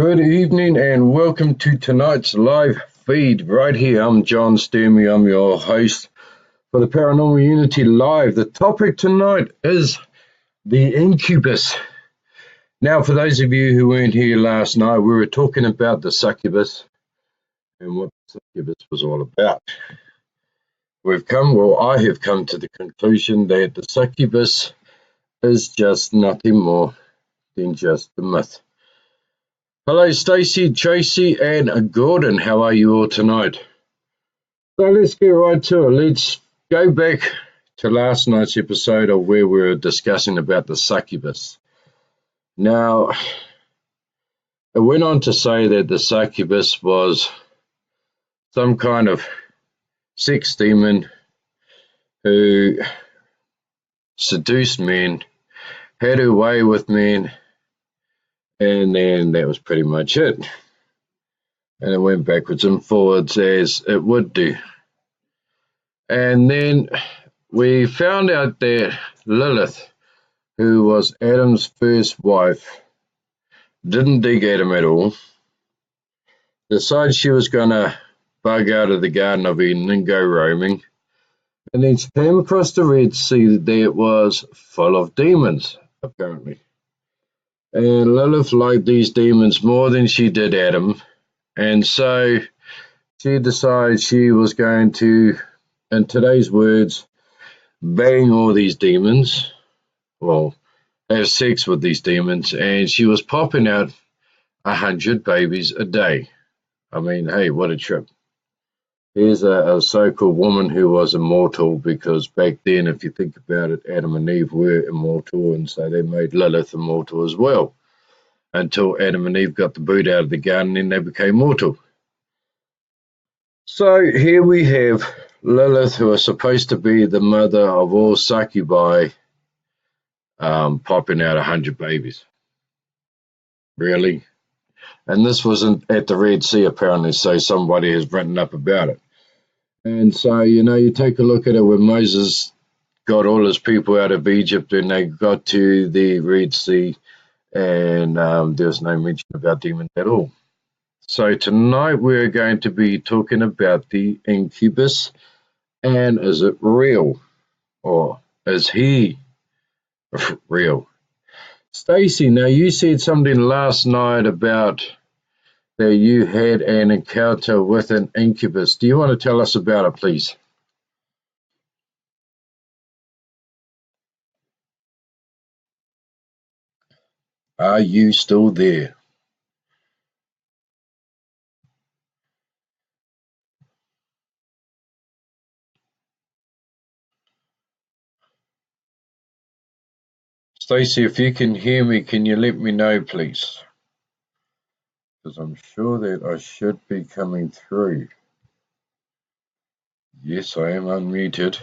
Good evening and welcome to tonight's live feed right here. I'm John Sturmey. I'm your host for the Paranormal Unity Live. The topic tonight is the incubus. Now, for those of you who weren't here last night, we were talking about the succubus and what the succubus was all about. I have come to the conclusion that the succubus is just nothing more than just a myth. Hello, Stacey, Tracy, and Gordon. How are you all tonight? So let's get right to it. Let's go back to last night's episode of where we were discussing about the succubus. Now, it went on to say that the succubus was some kind of sex demon who seduced men, had her way with men, and then that was pretty much it. And it went backwards and forwards as it would do. And then we found out that Lilith, who was Adam's first wife, didn't dig Adam at all, decided she was going to bug out of the Garden of Eden and go roaming, and then she came across the Red Sea that it was full of demons, apparently. And Lilith liked these demons more than she did Adam, and so she decided she was going to, in today's words, bang all these demons, well, have sex with these demons, and she was popping out 100 babies a day. I mean, hey, what a trip. Here's a so-called woman who was immortal, because back then, if you think about it, Adam and Eve were immortal, and so they made Lilith immortal as well, until Adam and Eve got the boot out of the garden and they became mortal. So here we have Lilith, who is supposed to be the mother of all succubi, popping out 100 babies. Really? And this wasn't at the Red Sea, apparently, so somebody has written up about it. And so, you take a look at it when Moses got all his people out of Egypt and they got to the Red Sea, and there was no mention about demons at all. So tonight we're going to be talking about the incubus, and is it real, or is he real? Stacey, now you said something last night about that you had an encounter with an incubus. Do you want to tell us about it, please? Are you still there? Stacey, if you can hear me, can you let me know, please? Because I'm sure that I should be coming through. Yes, I am unmuted.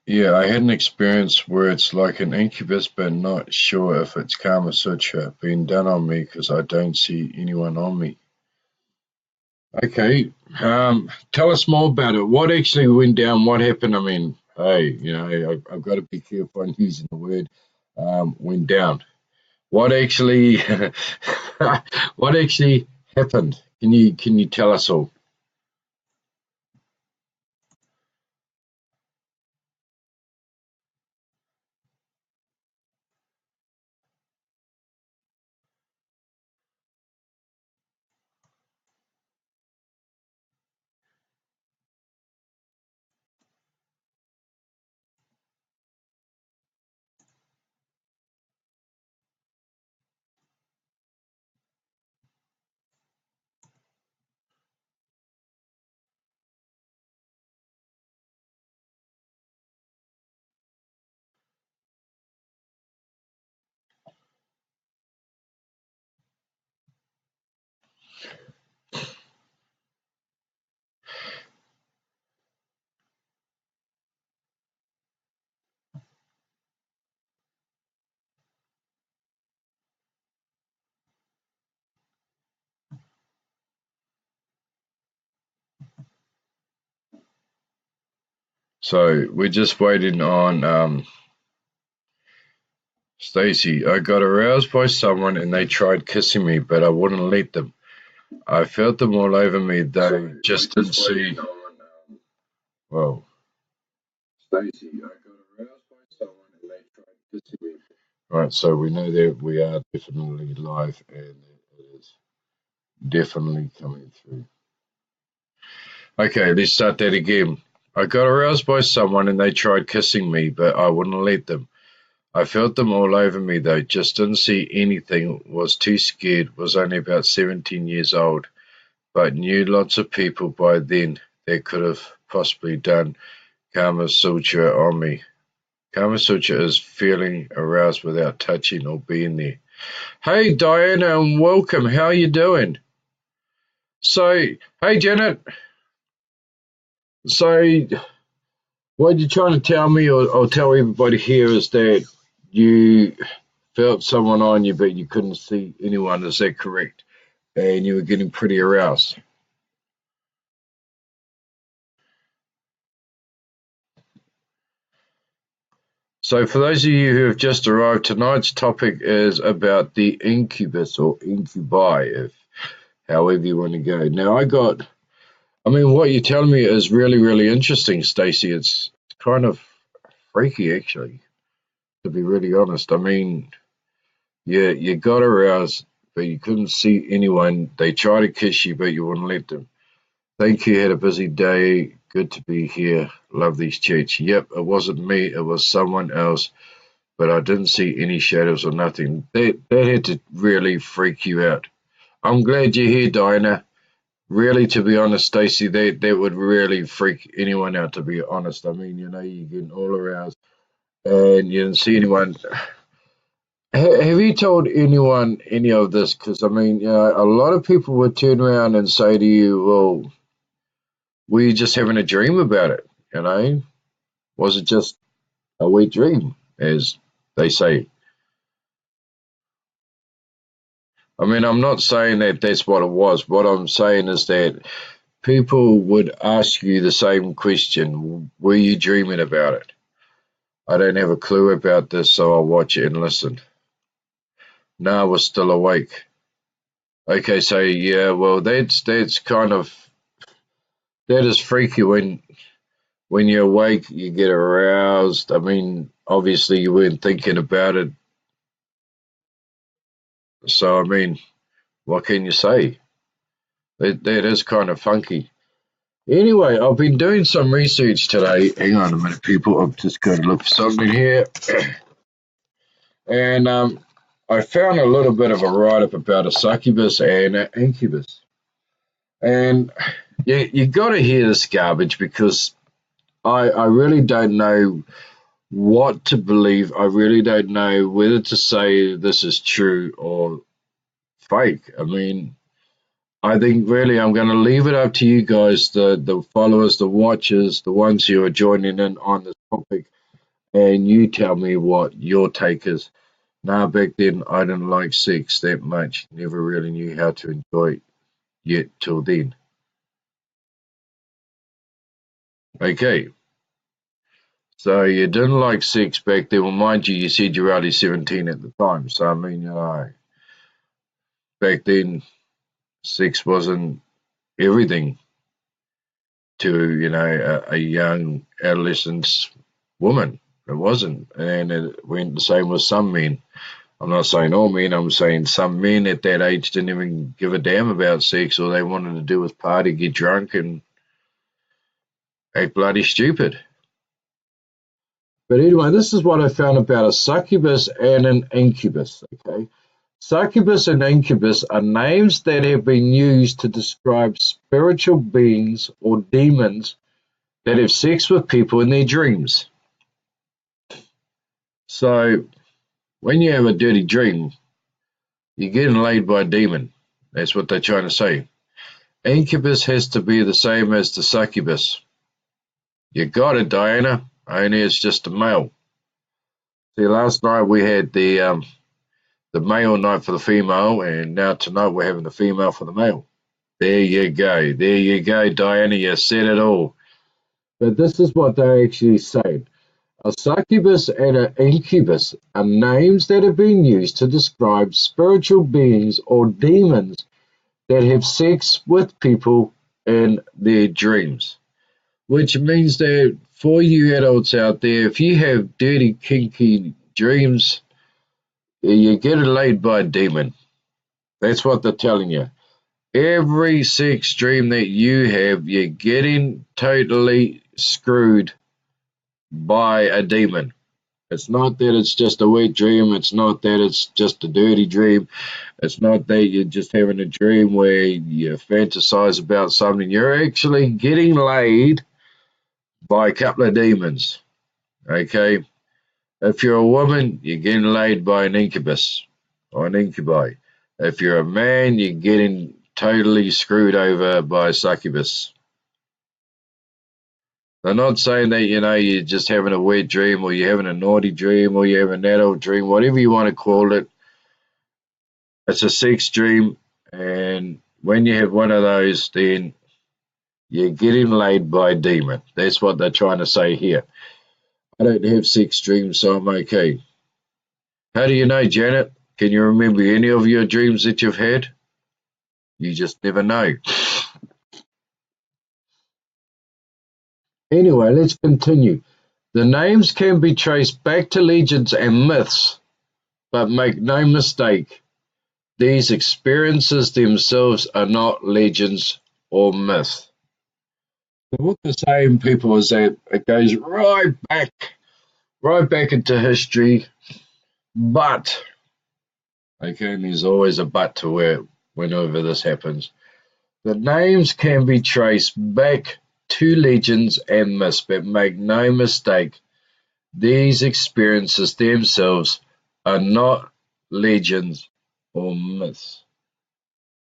Yeah, I had an experience where it's like an incubus, but not sure if it's Kama Sutra being done on me because I don't see anyone on me. Okay, tell us more about it. What actually went down? What happened? I mean, hey, I've got to be careful on using the word went down. What actually, what actually happened? Can you tell us all? So we're just waiting on Stacy. I got aroused by someone and they tried kissing me, but I wouldn't let them. I felt them all over me, though just didn't see. Well, Stacy, I got aroused by someone and they tried kissing me. Right, so we know that we are definitely live and it is definitely coming through. Okay, let's start that again. I got aroused by someone and they tried kissing me, but I wouldn't let them. I felt them all over me, though just didn't see anything, was too scared, was only about 17 years old, but knew lots of people by then that could have possibly done Kama Sutra on me. Kama Sutra is feeling aroused without touching or being there. Hey Diana, and welcome. How are you doing? So, hey Janet. So, what you're trying to tell me or tell everybody here is that you felt someone on you, but you couldn't see anyone. Is that correct? And you were getting pretty aroused. So, for those of you who have just arrived, tonight's topic is about the incubus or incubi, if however you want to go. Now, what you're telling me is really, really interesting, Stacey. It's kind of freaky, actually, to be really honest. I mean, yeah, you got aroused, but you couldn't see anyone. They tried to kiss you, but you wouldn't let them. Thank you. Had a busy day. Good to be here. Love these chats. Yep, it wasn't me. It was someone else, but I didn't see any shadows or nothing. That had to really freak you out. I'm glad you're here, Diana. Really, to be honest, Stacey, that would really freak anyone out, to be honest. I mean, you're getting all aroused and you didn't see anyone. Have you told anyone any of this? Because, I mean, a lot of people would turn around and say to you, well, were you just having a dream about it? Was it just a wet dream, as they say? I mean, I'm not saying that that's what it was. What I'm saying is that people would ask you the same question. Were you dreaming about it? I don't have a clue about this, so I'll watch it and listen. No, I was still awake. Okay, so yeah, well, that's kind of that is freaky when you're awake, you get aroused. I mean, obviously you weren't thinking about it, so I mean, what can you say? That is kind of funky. Anyway, I've been doing some research today. Hang on a minute, people. I'm just going to look for something here. And I found a little bit of a write-up about a succubus and an incubus. And you got to hear this garbage because I really don't know what to believe. I really don't know whether to say this is true or fake. I mean, I think really I'm going to leave it up to you guys, the followers, the watchers, the ones who are joining in on this topic, and you tell me what your take is. Now, back then, I didn't like sex that much. Never really knew how to enjoy it yet till then. Okay, so you didn't like sex back then. Well, mind you, you said you were only 17 at the time. So, I mean, back then, sex wasn't everything to, a young adolescent woman. It wasn't. And it went the same with some men. I'm not saying all men, I'm saying some men at that age didn't even give a damn about sex. All they wanted to do was party, get drunk, and act bloody stupid. But anyway, this is what I found about a succubus and an incubus, okay? Succubus and incubus are names that have been used to describe spiritual beings or demons that have sex with people in their dreams. So, when you have a dirty dream, you're getting laid by a demon. That's what they're trying to say. Incubus has to be the same as the succubus. You got it, Diana. Only it's just a male. See, last night we had the male night for the female, and now tonight we're having the female for the male. There you go. There you go, Diana. You said it all. But this is what they actually say. A succubus and an incubus are names that have been used to describe spiritual beings or demons that have sex with people in their dreams. Which means that for you adults out there, if you have dirty, kinky dreams, you're getting laid by a demon. That's what they're telling you. Every sex dream that you have, you're getting totally screwed by a demon. It's not that it's just a wet dream. It's not that it's just a dirty dream. It's not that you're just having a dream where you fantasize about something. You're actually getting laid by a couple of demons. Okay? If you're a woman, you're getting laid by an incubus or an incubi. If you're a man, you're getting totally screwed over by a succubus. They're not saying that, you're just having a wet dream or you're having a naughty dream or you're having an adult dream, whatever you want to call it. It's a sex dream, and when you have one of those, then you're getting laid by a demon. That's what they're trying to say here. I don't have sex dreams, so I'm okay. How do you know, Janet? Can you remember any of your dreams that you've had? You just never know. Anyway, let's continue. The names can be traced back to legends and myths, but make no mistake, these experiences themselves are not legends or myths. So what they're saying, people, is that it goes right back into history, but, okay, and there's always a but to whenever this happens. The names can be traced back to legends and myths, but make no mistake, these experiences themselves are not legends or myths.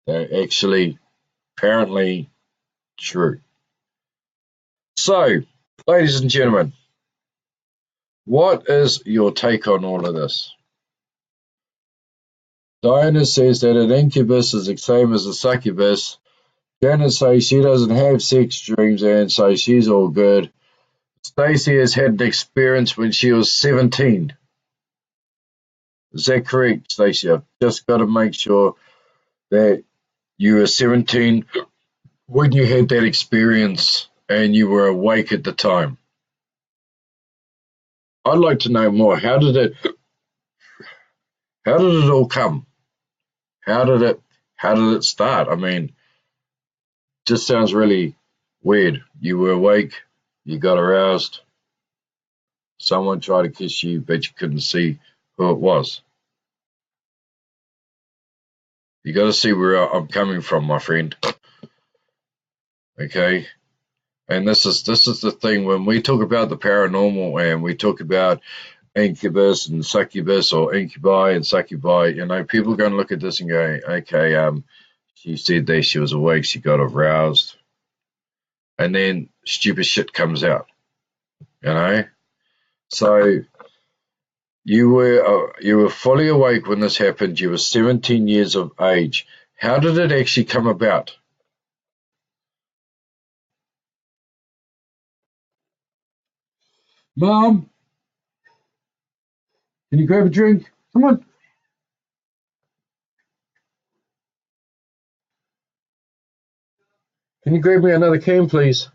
They're actually apparently true. So, ladies and gentlemen, what is your take on all of this? Diana says that an incubus is the same as a succubus. Janet says she doesn't have sex dreams and so she's all good. Stacey has had an experience when she was 17. Is that correct, Stacey? I've just got to make sure that you were 17 when you had that experience and you were awake at the time. I'd like to know more. How did it all come? How did it start? I mean, just sounds really weird. You were awake, you got aroused, someone tried to kiss you, but you couldn't see who it was. You got to see where I'm coming from, my friend. Okay? And this is the thing when we talk about the paranormal and we talk about incubus and succubus or incubi and succubi, people are going to look at this and go, okay, she said that she was awake, she got aroused, and then stupid shit comes out, So you were fully awake when this happened. You were 17 years of age. How did it actually come about? Mom, can you grab a drink? Come on. Can you grab me another can, please?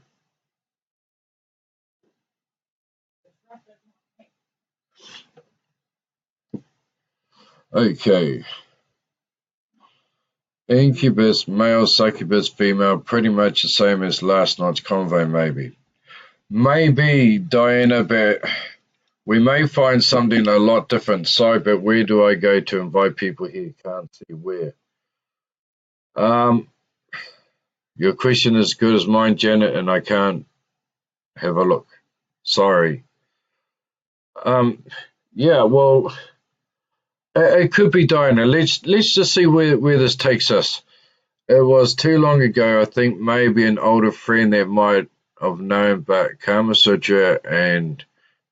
Okay. Incubus, male, succubus, female, pretty much the same as last night's convo, maybe. Maybe, Diana, but we may find something a lot different. So, but where do I go to invite people here? Can't see where. Your question is as good as mine, Janet, and I can't have a look. Sorry. Yeah, well, it could be Diana. Let's just see where this takes us. It was too long ago. I think maybe an older friend that might have known about Kama Sutra and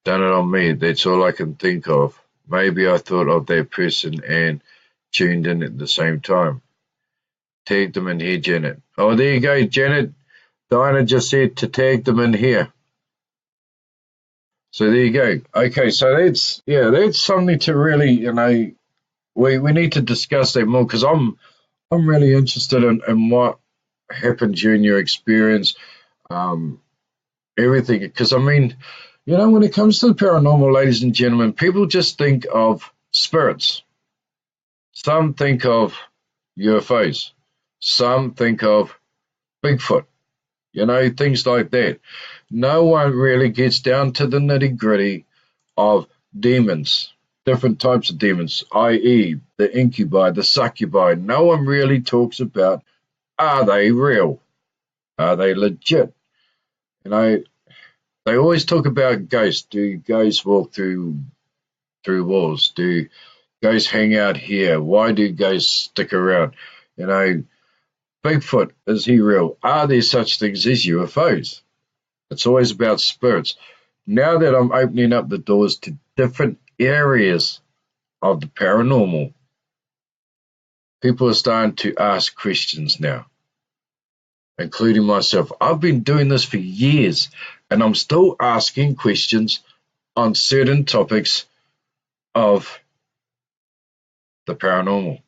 done it on me. That's all I can think of. Maybe I thought of that person and tuned in at the same time. Tag them in here, Janet. Oh, there you go, Janet. Diana just said to tag them in here. So there you go. Okay, so that's something to really, we need to discuss that more because I'm really interested in what happened during your experience, um, everything. Because I mean, when it comes to the paranormal, ladies and gentlemen, people just think of spirits. Some think of UFOs. Some think of Bigfoot. Things like that. No one really gets down to the nitty gritty of demons, different types of demons, i.e., the incubi, the succubi. No one really talks about, are they real? Are they legit? You know, they always talk about ghosts. Do ghosts walk through walls? Do ghosts hang out here? Why do ghosts stick around? Bigfoot, is he real? Are there such things as UFOs? It's always about spirits. Now that I'm opening up the doors to different areas of the paranormal, people are starting to ask questions now, including myself. I've been doing this for years, and I'm still asking questions on certain topics of the paranormal.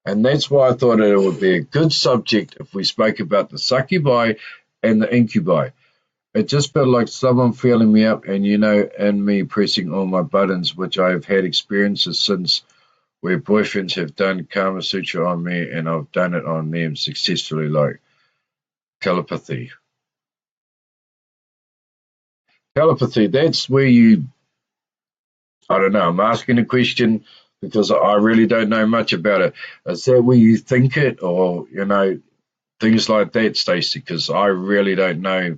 And that's why I thought it would be a good subject if we spoke about the succubi and the incubi. It just felt like someone feeling me up and me pressing all my buttons, which I have had experiences since where boyfriends have done Kama Sutra on me and I've done it on them successfully, like telepathy. Telepathy, that's where I don't know, I'm asking a question because I really don't know much about it. Is that where you think it or, things like that, Stacey? Because I really don't know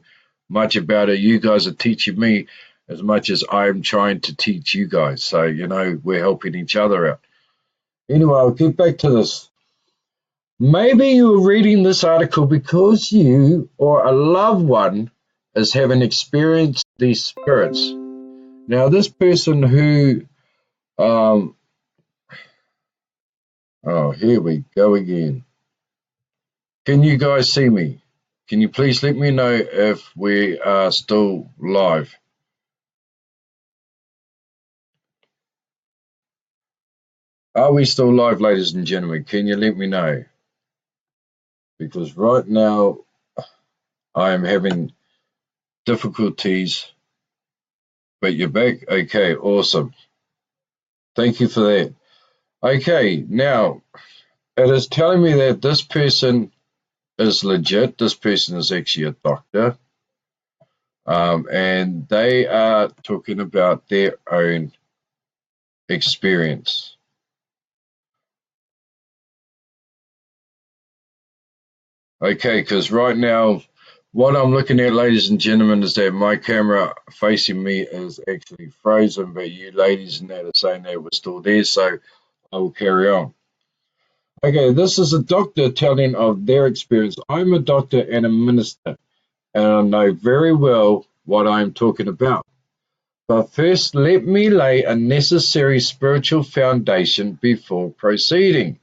much about it. You guys are teaching me as much as I'm trying to teach you guys. So, we're helping each other out. Anyway, I'll get back to this. Maybe you were reading this article because you or a loved one is having experienced these spirits. Now, this person who, here we go again. Can you guys see me? Can you please let me know if we are still live? Are we still live, ladies and gentlemen? Can you let me know? Because right now I am having difficulties, but you're back? Okay, awesome. Thank you for that. Okay, now it is telling me that this person is legit. This person is actually a doctor. And they are talking about their own experience. Okay, because right now, what I'm looking at, ladies and gentlemen, is that my camera facing me is actually frozen, but you ladies and that are saying that we're still there, so I will carry on. Okay, this is a doctor telling of their experience. I'm a doctor and a minister, and I know very well what I'm talking about. But first, let me lay a necessary spiritual foundation before proceeding.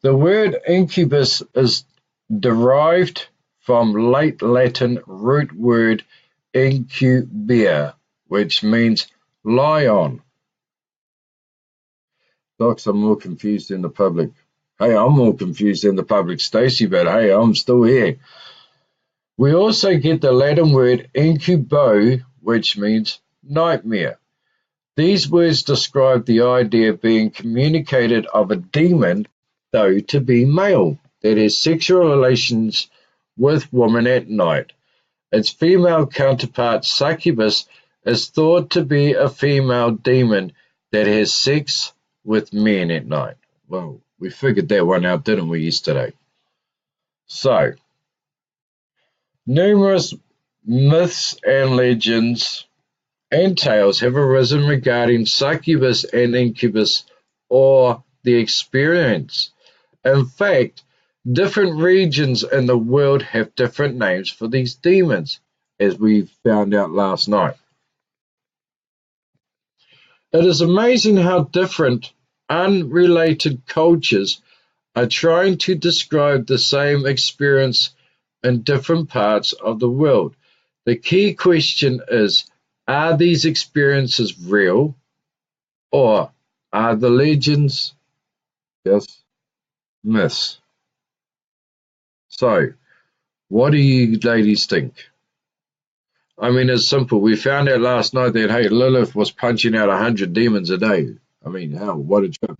The word incubus is derived from late Latin root word incubere, which means lie on. Docs are more confused than the public. Hey, I'm more confused than the public, Stacey, but hey, I'm still here. We also get the Latin word incubo, which means nightmare. These words describe the idea of being communicated of a demon, though to be male, that has sexual relations with women at night. Its female counterpart, succubus, is thought to be a female demon that has sex with men at night. Well, we figured that one out, didn't we, yesterday? So, numerous myths and legends and tales have arisen regarding succubus and incubus or the experience. In fact, different regions in the world have different names for these demons, as we found out last night. It is amazing how different, unrelated cultures are trying to describe the same experience in different parts of the world. The key question is, are these experiences real, or are the legends just myths? So, what do you ladies think? I mean, it's simple. We found out last night that, hey, Lilith was punching out 100 demons a day. I mean, hell, what a joke.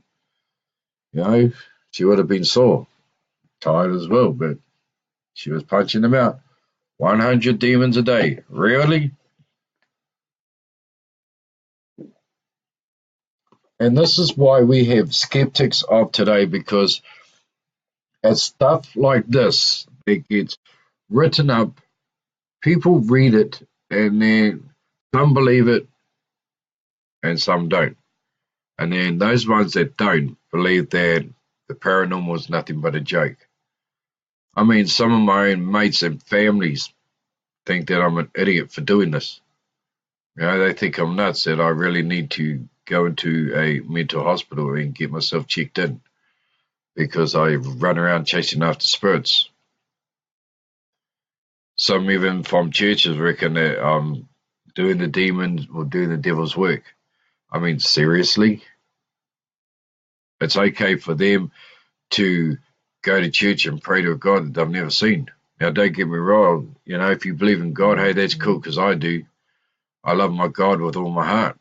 You know, she would have been sore, tired as well, but she was punching them out. 100 demons a day. Really? And this is why we have skeptics of today, because as stuff like this that gets written up, people read it, and then some believe it and some don't. And then those ones that don't believe that the paranormal is nothing but a joke. I mean, some of my own mates and families think that I'm an idiot for doing this. You know, they think I'm nuts, that I really need to go into a mental hospital and get myself checked in because I run around chasing after spirits. Some even from churches reckon that I'm doing the demons or doing the devil's work. I mean, seriously? It's okay for them to go to church and pray to a God that they've never seen. Now, don't get me wrong. You know, if you believe in God, hey, that's cool, because I do. I love my God with all my heart.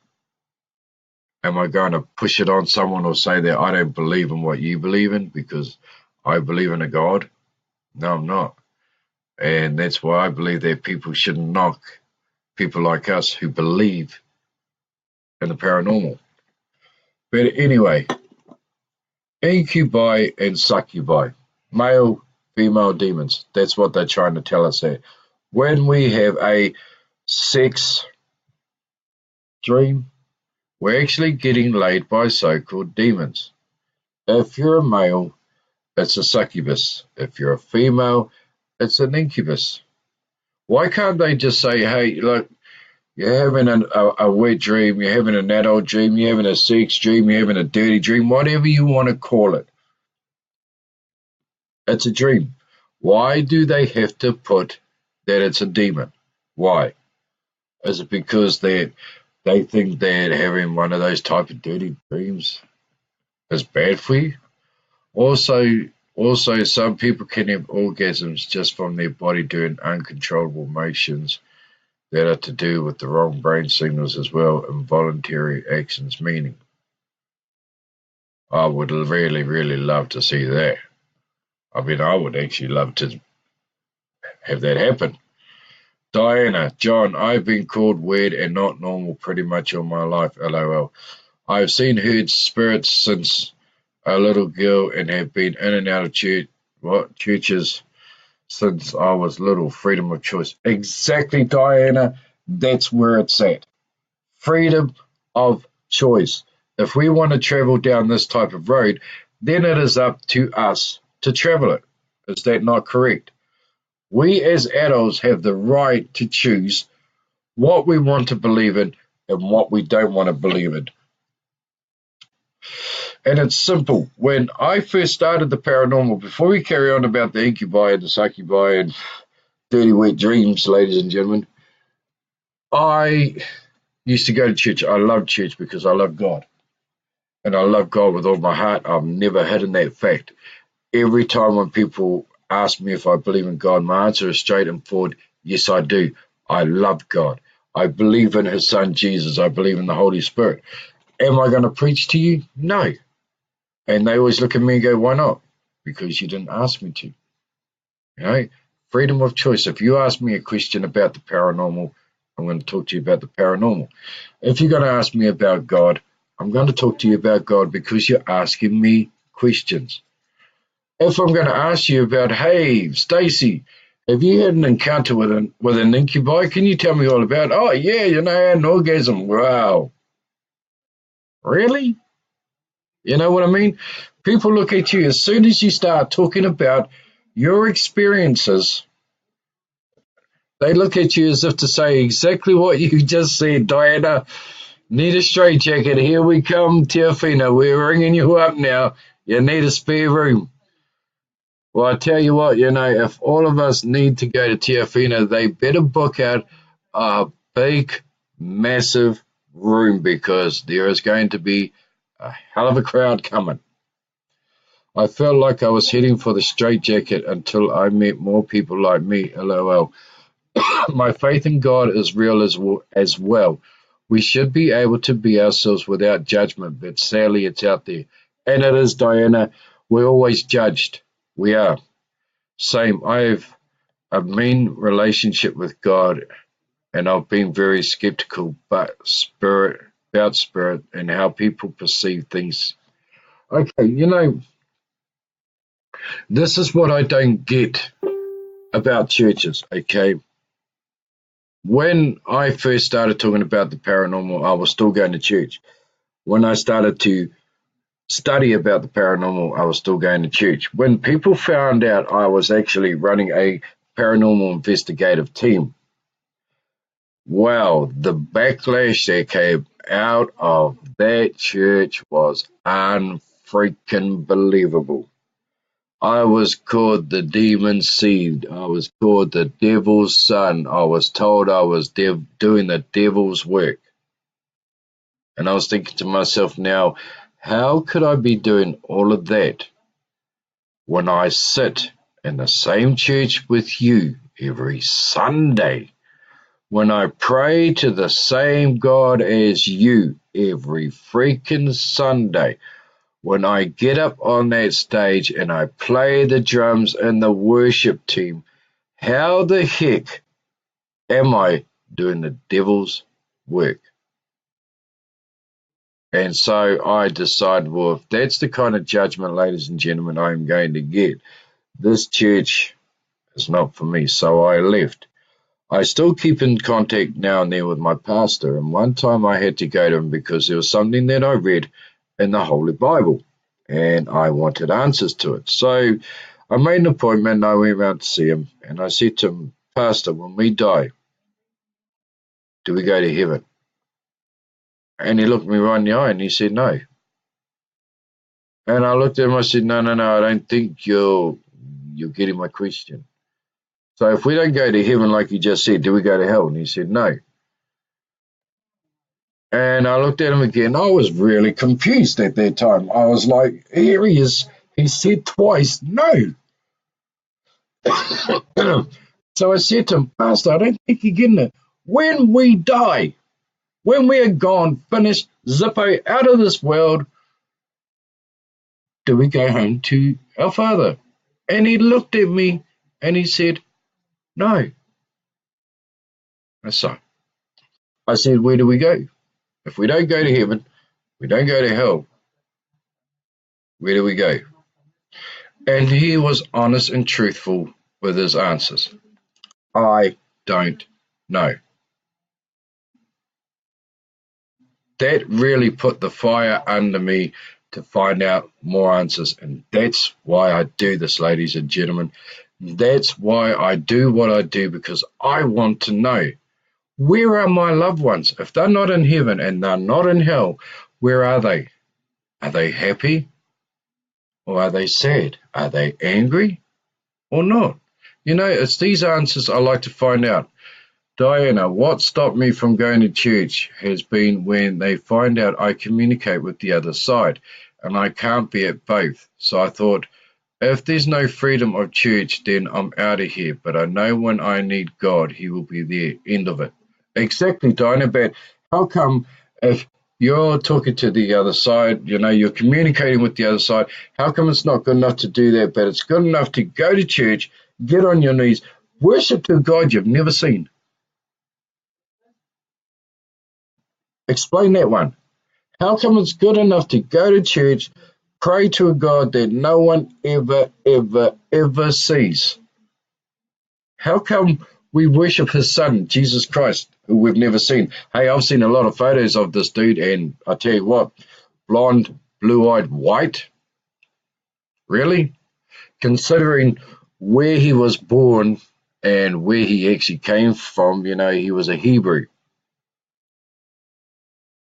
Am I going to push it on someone or say that I don't believe in what you believe in because I believe in a God? No, I'm not. And that's why I believe that people shouldn't knock people like us who believe in the paranormal. But anyway, incubi and succubi, male, female demons. That's what they're trying to tell us there. When we have a sex dream, we're actually getting laid by so-called demons. If you're a male, it's a succubus. If you're a female, it's an incubus. Why can't they just say, hey, look, you're having a wet dream, you're having an adult dream, you're having a sex dream, you're having a dirty dream, whatever you want to call it. It's a dream. Why do they have to put that it's a demon? Why? Is it because they think that having one of those type of dirty dreams is bad for you? Also, some people can have orgasms just from their body doing uncontrollable motions that are to do with the wrong brain signals as well, involuntary actions, meaning. I would really, really love to see that. I mean, I would actually love to have that happen. Diana, John, I've been called weird and not normal pretty much all my life, lol. I've seen heard spirits since a little girl and have been in and out of churches since I was little. Freedom of choice. Exactly, Diana. That's where it's at. Freedom of choice. If we want to travel down this type of road, then it is up to us to travel it. Is that not correct? We as adults have the right to choose what we want to believe in and what we don't want to believe in. And it's simple. When I first started the paranormal, before we carry on about the incubi and the succubi and dirty wet dreams, ladies and gentlemen, I used to go to church. I love church because I love God. And I love God with all my heart. I've never hidden that fact. Every time when people ask me if I believe in God, my answer is straight and forward, yes, I do. I love God. I believe in his son, Jesus. I believe in the Holy Spirit. Am I going to preach to you? No. And they always look at me and go, why not? Because you didn't ask me to. You know, freedom of choice. If you ask me a question about the paranormal, I'm going to talk to you about the paranormal. If you're going to ask me about God, I'm going to talk to you about God because you're asking me questions. If I'm going to ask you about, hey, Stacy, have you had an encounter with an incubi? Can you tell me all about it? Oh, yeah, I had an orgasm. Wow. Really? You know what I mean? People look at you as soon as you start talking about your experiences, they look at you as if to say exactly what you just said, Diana. Need a straitjacket. Here we come, Teofina. We're ringing you up now. You need a spare room. Well, I tell you what, if all of us need to go to Tiafina, they better book out a big, massive room because there is going to be a hell of a crowd coming. I felt like I was heading for the straitjacket until I met more people like me, lol. My faith in God is real as well. We should be able to be ourselves without judgment, but sadly it's out there. And it is, Diana. We're always judged. We are. Same. I have a mean relationship with God, and I've been very skeptical about spirit and how people perceive things. Okay, this is what I don't get about churches, okay? When I first started talking about the paranormal, I was still going to church. When I started to study about the paranormal, I was still going to church. When people found out I was actually running a paranormal investigative team, wow, the backlash that came out of that church was unfreaking believable. I was called the demon seed. I was called the devil's son. I was told I was doing the devil's work. And I was thinking to myself now, how could I be doing all of that when I sit in the same church with you every Sunday? When I pray to the same God as you every freaking Sunday? When I get up on that stage and I play the drums in the worship team, how the heck am I doing the devil's work? And so I decided, well, if that's the kind of judgment, ladies and gentlemen, I'm going to get, this church is not for me. So I left. I still keep in contact now and then with my pastor, and one time I had to go to him because there was something that I read in the Holy Bible, and I wanted answers to it. So I made an appointment, and I went around to see him, and I said to him, Pastor, when we die, do we go to heaven? And he looked me right in the eye, and he said, no. And I looked at him, I said, no, I don't think you're getting my question. So if we don't go to heaven like you just said, do we go to hell? And he said, no. And I looked at him again. I was really confused at that time. I was like, here he is. He said twice, no. So I said to him, Pastor, I don't think you're getting it. When we die, when we are gone, finished, zippo, out of this world, do we go home to our Father? And he looked at me and he said, no. So I said, where do we go? If we don't go to heaven, we don't go to hell, where do we go? And he was honest and truthful with his answers. I don't know. That really put the fire under me to find out more answers. And that's why I do this, ladies and gentlemen. That's why I do what I do, because I want to know, where are my loved ones? If they're not in heaven and they're not in hell, where are they? Are they happy or are they sad? Are they angry or not? It's these answers I like to find out. Diana, what stopped me from going to church has been when they find out I communicate with the other side and I can't be at both. So I thought, if there's no freedom of church, then I'm out of here. But I know when I need God, He will be there. End of it. Exactly, Diana. But how come if you're talking to the other side, you're communicating with the other side, how come it's not good enough to do that, but it's good enough to go to church, get on your knees, worship to a God you've never seen? Explain that one. How come it's good enough to go to church, pray to a God that no one ever, ever, ever sees? How come we worship his son, Jesus Christ, who we've never seen? Hey, I've seen a lot of photos of this dude, and I tell you what, blonde, blue-eyed, white? Really? Considering where he was born and where he actually came from, he was a Hebrew.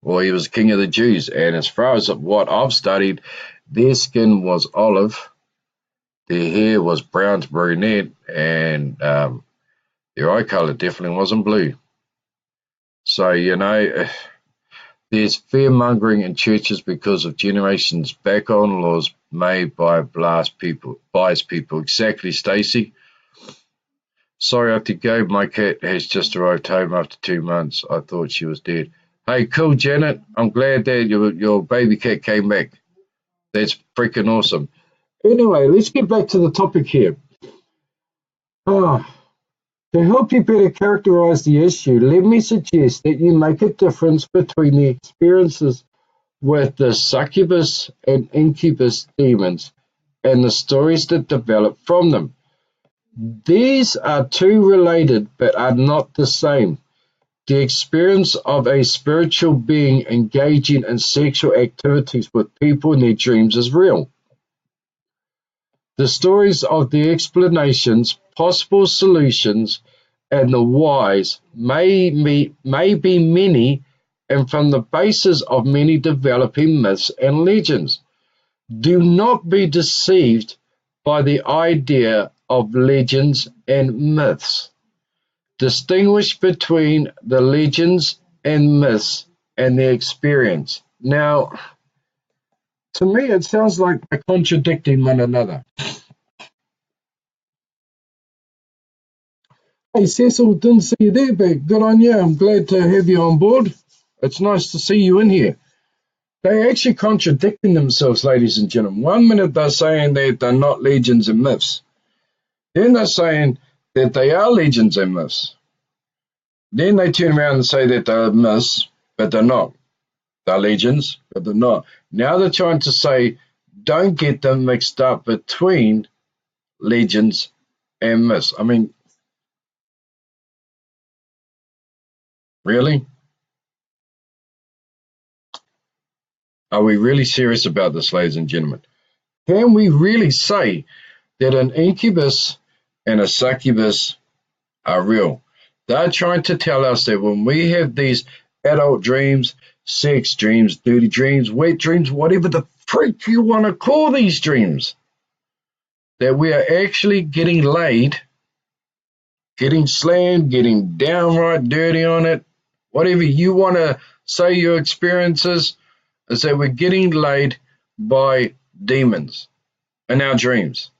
Well, he was king of the Jews, and as far as what I've studied, their skin was olive, their hair was brown to brunette, and their eye color definitely wasn't blue. So, there's fear-mongering in churches because of generations back on laws made by biased people. Exactly, Stacey. Sorry I have to go. My cat has just arrived home after 2 months. I thought she was dead. Hey, cool, Janet. I'm glad that your baby cat came back. That's freaking awesome. Anyway, let's get back to the topic here. To help you better characterize the issue, let me suggest that you make a difference between the experiences with the succubus and incubus demons and the stories that develop from them. These are two related but are not the same. The experience of a spiritual being engaging in sexual activities with people in their dreams is real. The stories of the explanations, possible solutions, and the whys may be many and from the basis of many developing myths and legends. Do not be deceived by the idea of legends and myths. Distinguish between the legends and myths and their experience. Now, to me, it sounds like they're contradicting one another. Hey, Cecil, didn't see you there, but good on you. I'm glad to have you on board. It's nice to see you in here. They're actually contradicting themselves, ladies and gentlemen. 1 minute they're saying that they're not legends and myths. Then they're saying that they are legends and myths. Then they turn around and say that they're myths, but they're not. They're legends, but they're not. Now they're trying to say, don't get them mixed up between legends and myths. I mean, really? Are we really serious about this, ladies and gentlemen? Can we really say that an incubus and a succubus are real? They're trying to tell us that when we have these adult dreams, sex dreams, dirty dreams, wet dreams, whatever the freak you want to call these dreams, that we are actually getting laid, getting slammed, getting downright dirty on it, whatever you want to say your experiences, is that we're getting laid by demons in our dreams.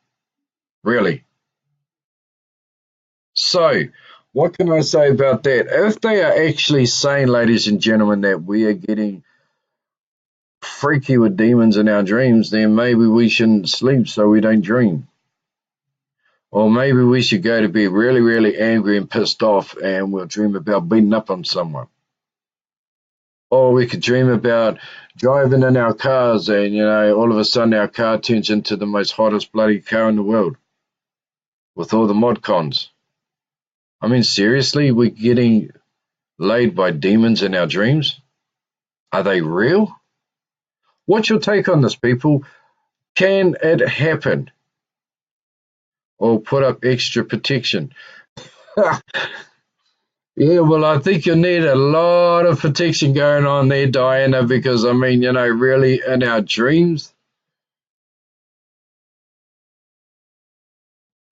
Really. So, what can I say about that? If they are actually saying, ladies and gentlemen, that we are getting freaky with demons in our dreams, then maybe we shouldn't sleep so we don't dream. Or maybe we should go to bed really, really angry and pissed off and we'll dream about beating up on someone. Or we could dream about driving in our cars and, all of a sudden our car turns into the most hottest bloody car in the world with all the mod cons. I mean, seriously, we're getting laid by demons in our dreams? Are they real? What's your take on this, people? Can it happen? Or put up extra protection? Yeah, well, I think you need a lot of protection going on there, Diana, because, I mean, really in our dreams.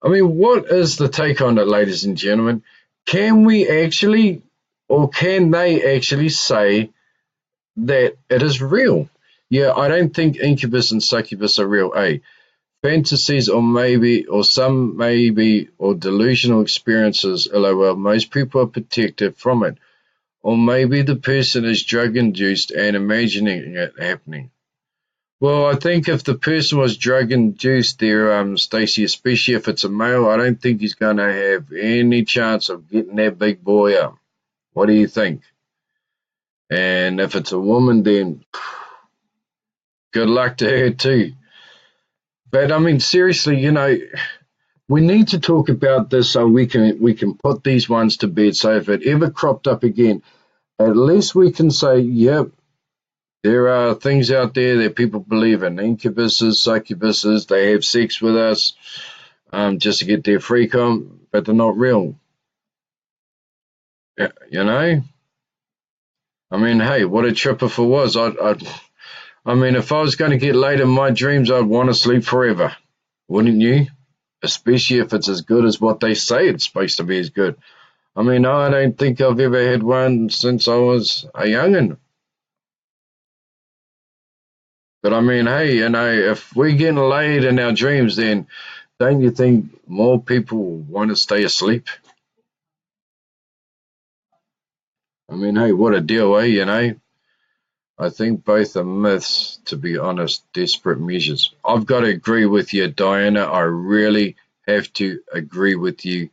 I mean, what is the take on it, ladies and gentlemen? Can we actually, or can they actually say that it is real? Yeah, I don't think incubus and succubus are real, fantasies or some maybe or delusional experiences, LOL. Most people are protected from it. Or maybe the person is drug induced and imagining it happening. Well, I think if the person was drug induced there, Stacey, especially if it's a male, I don't think he's going to have any chance of getting that big boy up. What do you think? And if it's a woman, then good luck to her too. But I mean, seriously, we need to talk about this so we can put these ones to bed. So if it ever cropped up again, at least we can say, yep, there are things out there that people believe in. Incubuses, succubuses, they have sex with us just to get their freak on, but they're not real. I mean, hey, what a trip if it was. I mean, if I was going to get laid in my dreams, I'd want to sleep forever. wouldn't you? Especially if it's as good as what they say it's supposed to be as good. I mean, I don't think I've ever had one since I was a young'un. But I mean, hey, if we're getting laid in our dreams, then don't you think more people want to stay asleep? I mean, hey, what a deal, I think both are myths, to be honest, desperate measures. I've got to agree with you, Diana. I really have to agree with you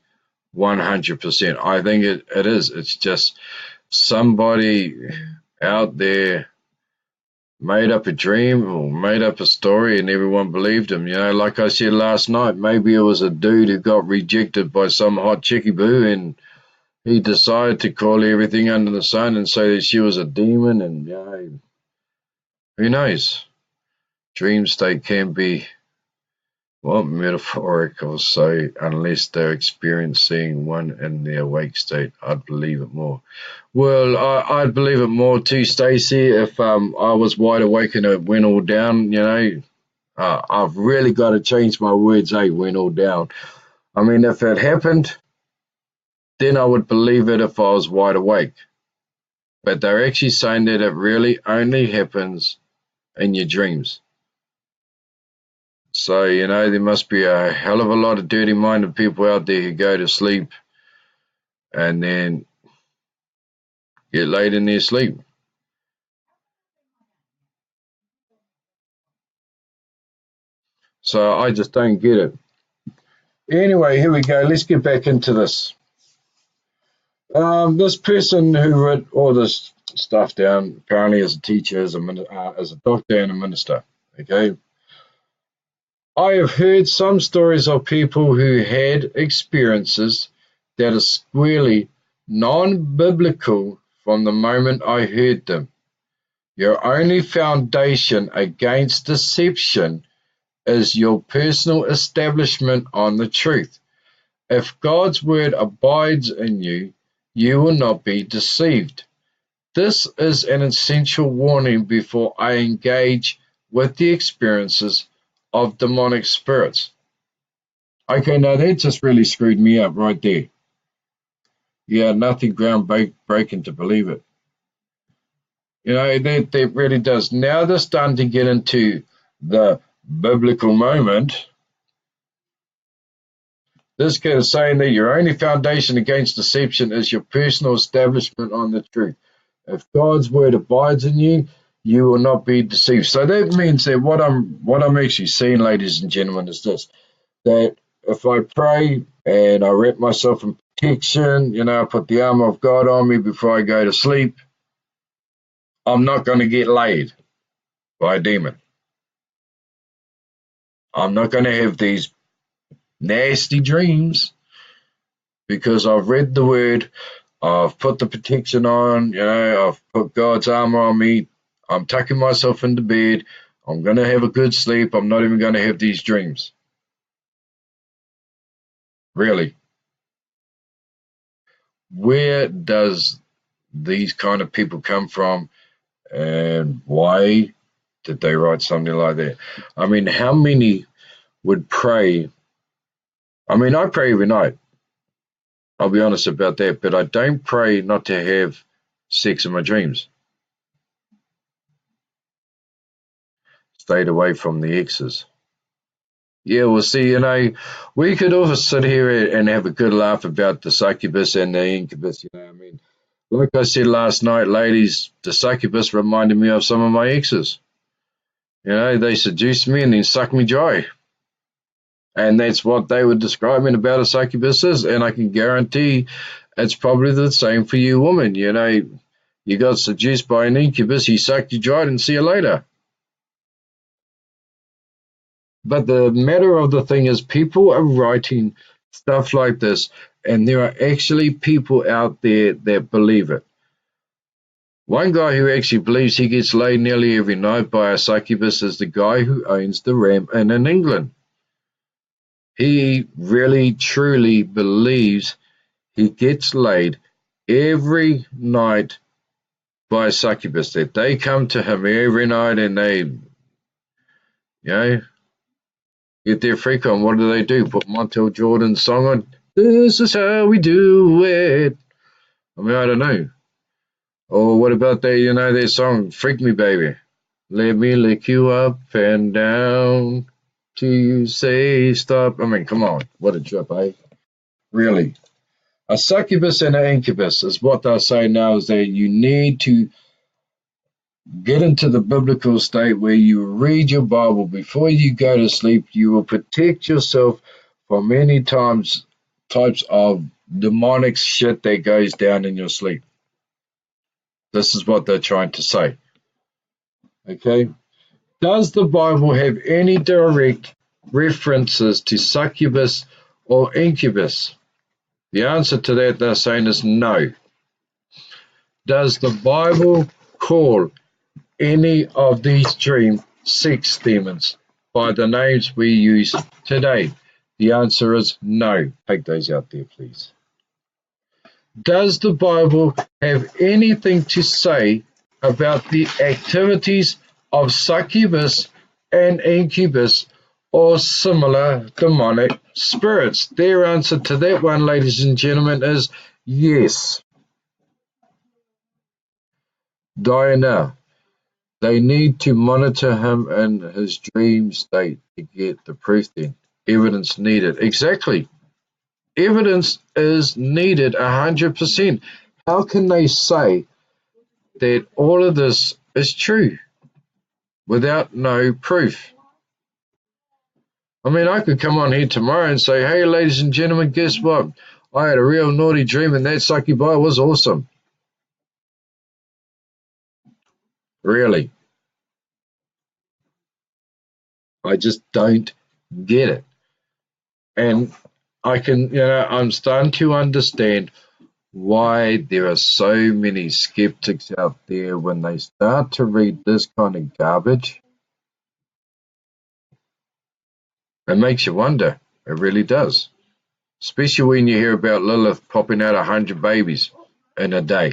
100%. I think it is. It's just somebody out there made up a dream or made up a story and everyone believed him. Like I said last night, maybe it was a dude who got rejected by some hot chickie boo and he decided to call everything under the sun and say that she was a demon and who knows? Dream state can be, well, metaphorical, so unless they're experiencing one in their awake state, I'd believe it more. Well, I'd believe it more too, Stacey, if I was wide awake and it went all down, I've really got to change my words, went all down. I mean, if it happened, then I would believe it if I was wide awake. But they're actually saying that it really only happens in your dreams. So, there must be a hell of a lot of dirty-minded people out there who go to sleep and then get laid in their sleep. So I just don't get it. Anyway, here we go. Let's get back into this. This person who wrote all this stuff down apparently is a teacher, as a doctor and a minister. Okay. I have heard some stories of people who had experiences that are squarely non-biblical from the moment I heard them. Your only foundation against deception is your personal establishment on the truth. If God's word abides in you, you will not be deceived. This is an essential warning before I engage with the experiences of demonic spirits. Okay, now that just really screwed me up right there. Yeah, nothing groundbreaking to believe it. That really does. Now they're starting to get into the biblical moment. This kid is saying that your only foundation against deception is your personal establishment on the truth. If God's word abides in you, you will not be deceived. So that means that what I'm actually seeing, ladies and gentlemen, is this: that if I pray and I wrap myself in protection, I put the armor of God on me before I go to sleep, I'm not going to get laid by a demon. I'm not going to have these nasty dreams because I've read the word, I've put the protection on, I've put God's armor on me, I'm tucking myself into bed, I'm going to have a good sleep, I'm not even going to have these dreams. Really. Where does these kind of people come from and why did they write something like that? I mean, how many would pray? I mean, I pray every night. I'll be honest about that, but I don't pray not to have sex in my dreams. Stayed away from the exes. Yeah, well, see, we could also sit here and have a good laugh about the succubus and the incubus. I mean, like I said last night, ladies, the succubus reminded me of some of my exes. They seduced me and then sucked me dry. And that's what they were describing about a succubus is. And I can guarantee it's probably the same for you women. You got seduced by an incubus, he sucked you dry and see you later. But the matter of the thing is, people are writing stuff like this, and there are actually people out there that believe it. One guy who actually believes he gets laid nearly every night by a succubus is the guy who owns the Ramp Inn in England. He really, truly believes he gets laid every night by a succubus, that they come to him every night and they, Get their freak on. What do? Put Montel Jordan's song on. This is how we do it. I mean, I don't know. Or what about their song, Freak Me Baby? Let me lick you up and down till you say stop. I mean, come on. What a trip, eh? Really. A succubus and an incubus is what they're saying now is that you need to get into the biblical state where you read your Bible before you go to sleep. You will protect yourself from any types of demonic shit that goes down in your sleep. This is what they're trying to say. Okay? Does the Bible have any direct references to succubus or incubus? The answer to that they're saying is no. Does the Bible call any of these dream sex demons by the names we use today? The answer is no. Take those out there, please. Does the Bible have anything to say about the activities of succubus and incubus or similar demonic spirits? Their answer to that one, ladies and gentlemen, is yes. Diana, they need to monitor him in his dream state to get the proof then. Evidence needed. Exactly. Evidence is needed 100%. How can they say that all of this is true without no proof? I mean, I could come on here tomorrow and say, hey, ladies and gentlemen, guess what? I had a real naughty dream and that succubi was awesome. Really. I just don't get it. And I'm starting to understand why there are so many skeptics out there when they start to read this kind of garbage. It makes you wonder. It really does. Especially when you hear about Lilith popping out 100 babies in a day.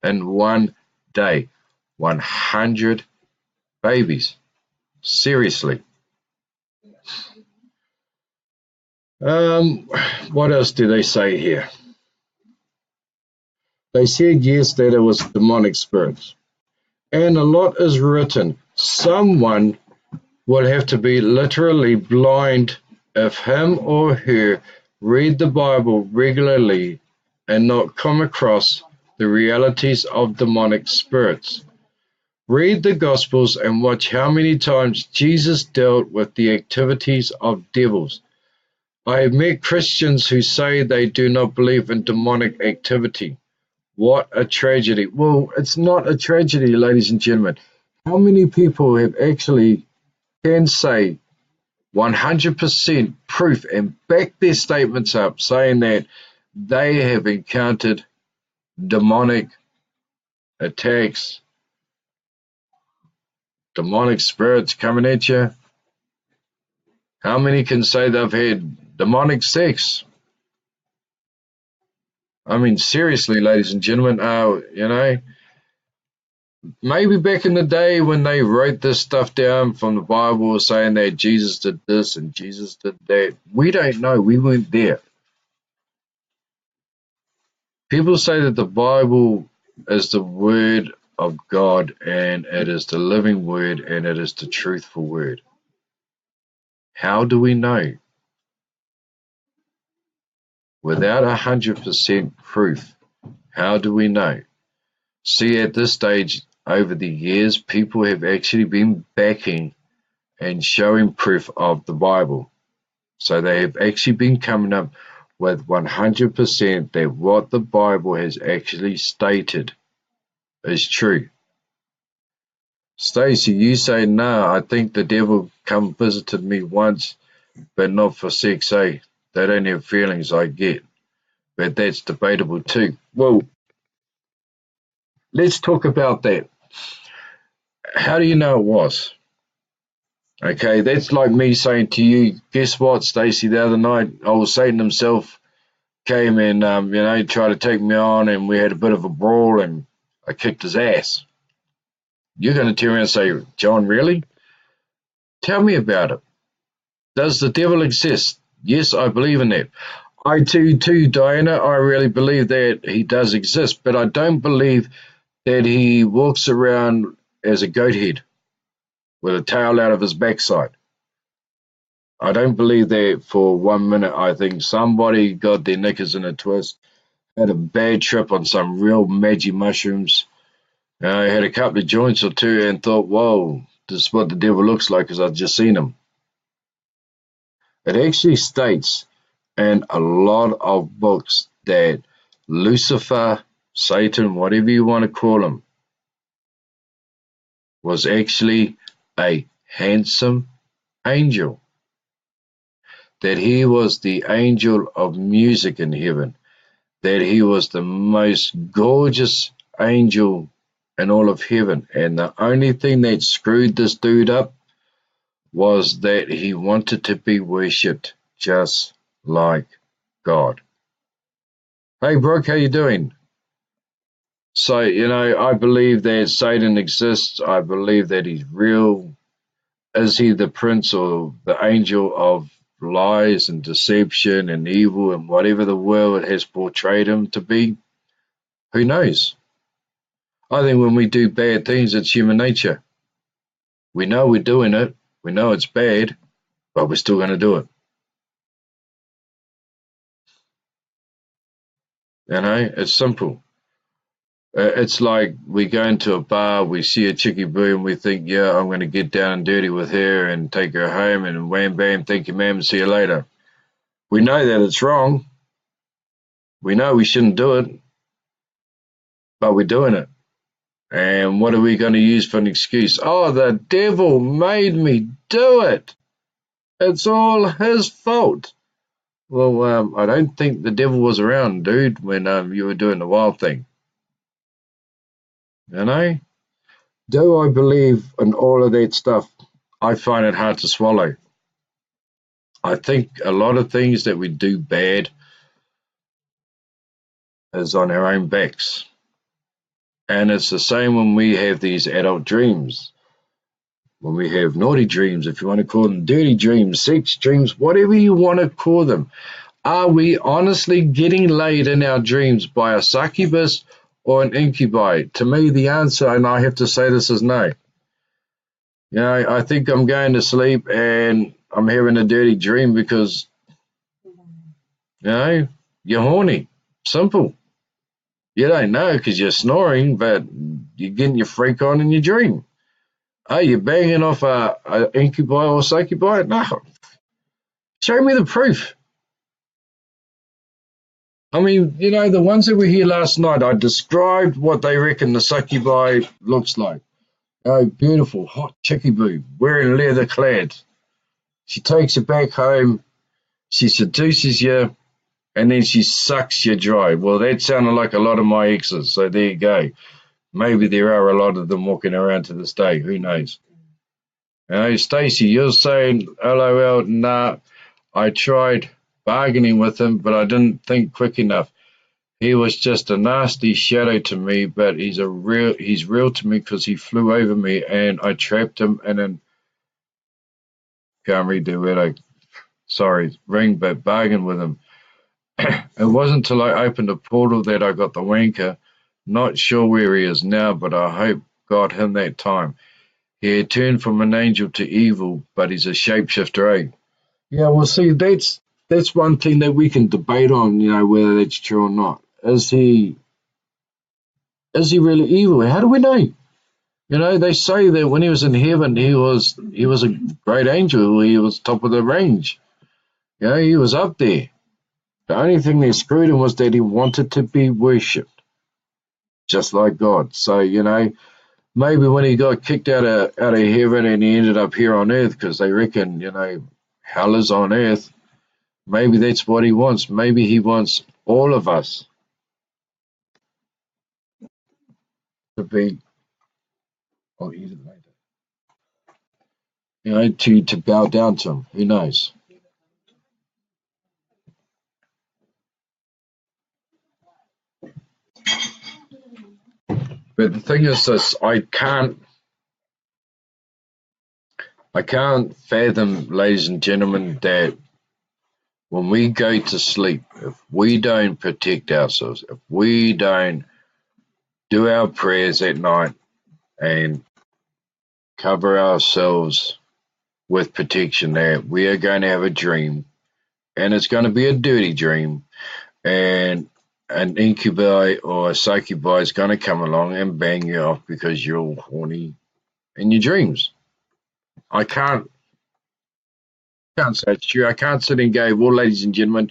In one day. 100 babies. Seriously. What else do they say here? They said, yes, that it was demonic spirits. And a lot is written. Someone will have to be literally blind if him or her read the Bible regularly and not come across the realities of demonic spirits. Read the Gospels and watch how many times Jesus dealt with the activities of devils. I have met Christians who say they do not believe in demonic activity. What a tragedy. Well, it's not a tragedy, ladies and gentlemen. How many people have actually can say 100% proof and back their statements up saying that they have encountered demonic attacks, demonic spirits coming at you? How many can say they've had demonic sex? I mean, seriously, ladies and gentlemen, maybe back in the day when they wrote this stuff down from the Bible saying that Jesus did this and Jesus did that, we don't know. We weren't there. People say that the Bible is the word of God and it is the living word and it is the truthful word. How do we know? Without 100% proof, how do we know? See, at this stage, over the years, people have actually been backing and showing proof of the Bible. So they have actually been coming up with 100% that what the Bible has actually stated is true. Stacy, you say, no, I think the devil come visited me once, but not for sex, eh? They don't have feelings, I get. But that's debatable too. Well, let's talk about that. How do you know it was? Okay, that's like me saying to you, guess what, Stacy, the other night, Satan himself came and, tried to take me on and we had a bit of a brawl and I kicked his ass. You're going to turn around and say, John, really? Tell me about it. Does the devil exist? Yes, I believe in that. I too, Diana, I really believe that he does exist, but I don't believe that he walks around as a goat head with a tail out of his backside. I don't believe that for 1 minute. I think somebody got their knickers in a twist, had a bad trip on some real magic mushrooms, had a couple of joints or two and thought, whoa, this is what the devil looks like because I've just seen him. It actually states in a lot of books that Lucifer, Satan, whatever you want to call him, was actually a handsome angel, that he was the angel of music in heaven, that he was the most gorgeous angel in all of heaven. And the only thing that screwed this dude up was that he wanted to be worshipped just like God. Hey, Brooke, how you doing? So, I believe that Satan exists. I believe that he's real. Is he the prince or the angel of lies and deception and evil and whatever the world has portrayed him to be? Who knows? I think when we do bad things, it's human nature. We know we're doing it. We know it's bad, but we're still going to do it. It's simple. It's like we go into a bar, we see a chickie boo, and we think, yeah, I'm going to get down and dirty with her and take her home, and wham bam, thank you, ma'am, see you later. We know that it's wrong. We know we shouldn't do it, but we're doing it. And what are we going to use for an excuse? Oh, the devil made me do it. It's all his fault. Well, I don't think the devil was around, dude, when you were doing the wild thing. You know? Do I believe in all of that stuff? I find it hard to swallow. I think a lot of things that we do bad is on our own backs. And it's the same when we have these adult dreams, when we have naughty dreams, if you want to call them dirty dreams, sex dreams, whatever you want to call them. Are we honestly getting laid in our dreams by a succubus or an incubi? To me, the answer, and I have to say this, is no. I think I'm going to sleep and I'm having a dirty dream because, you're horny. Simple. You don't know because you're snoring, but you're getting your freak on in your dream. Are you banging off a incubi or succubi? No. Show me the proof. I mean, the ones that were here last night, I described what they reckon the succubi looks like. Oh, beautiful, hot chickie boo, wearing leather clad. She takes you back home, she seduces you, and then she sucks you dry. Well, that sounded like a lot of my exes, so there you go. Maybe there are a lot of them walking around to this day. Who knows? Stacey, you're saying, LOL, nah, I tried bargaining with him, but I didn't think quick enough. He was just a nasty shadow to me, but he's real to me because he flew over me and I trapped him and then can't read the word. Ring, but bargained with him. It wasn't until I opened a portal that I got the wanker. Not sure where he is now, but I hope got him that time. He had turned from an angel to evil, but he's a shapeshifter, eh? Yeah, well, see, that's one thing that we can debate on, whether that's true or not. Is he really evil? How do we know? They say that when he was in heaven, he was a great angel. He was top of the range. He was up there. The only thing that screwed him was that he wanted to be worshipped, just like God. So maybe when he got kicked out of heaven and he ended up here on earth, because they reckon hell is on earth. Maybe that's what he wants. Maybe he wants all of us to be, or either later, to bow down to him. Who knows? But the thing is this, I can't I can't fathom, ladies and gentlemen, that when we go to sleep, if we don't protect ourselves, if we don't do our prayers at night and cover ourselves with protection, that we are going to have a dream, and it's going to be a dirty dream, and an incubi or a succubi is going to come along and bang you off because you're all horny in your dreams. I can't say it's true. I can't sit and go, well, ladies and gentlemen,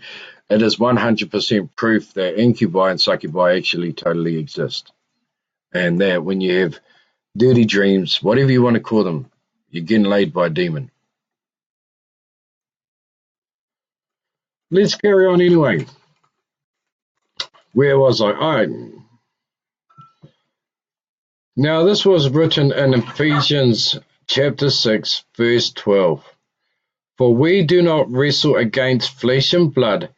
it is 100% proof that incubi and succubi actually totally exist. And that when you have dirty dreams, whatever you want to call them, you're getting laid by a demon. Let's carry on anyway. Where was I? Now this was written in Ephesians chapter 6, verse 12. For we do not wrestle against flesh and blood,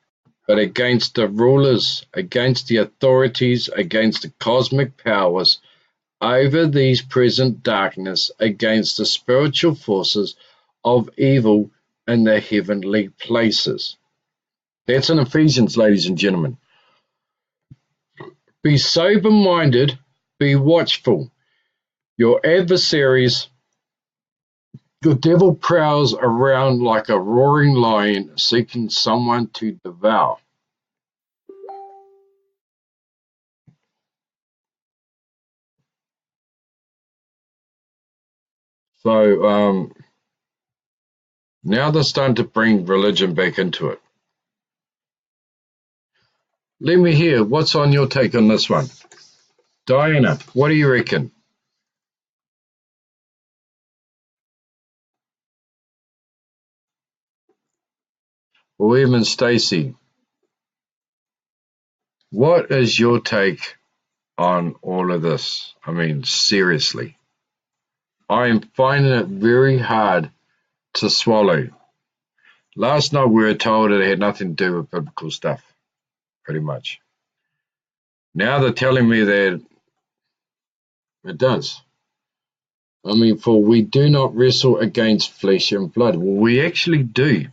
but against the rulers, against the authorities, against the cosmic powers over these present darkness, against the spiritual forces of evil in the heavenly places. That's in Ephesians, ladies and gentlemen. Be sober-minded, be watchful. Your adversaries, the devil prowls around like a roaring lion, seeking someone to devour. So now they're starting to bring religion back into it. Let me hear, what's on your take on this one? Diana, what do you reckon? Or even Stacey, what is your take on all of this? I mean, seriously. I am finding it very hard to swallow. Last night we were told it had nothing to do with biblical stuff, pretty much. Now they're telling me that it does. I mean, for we do not wrestle against flesh and blood. Well, we actually do.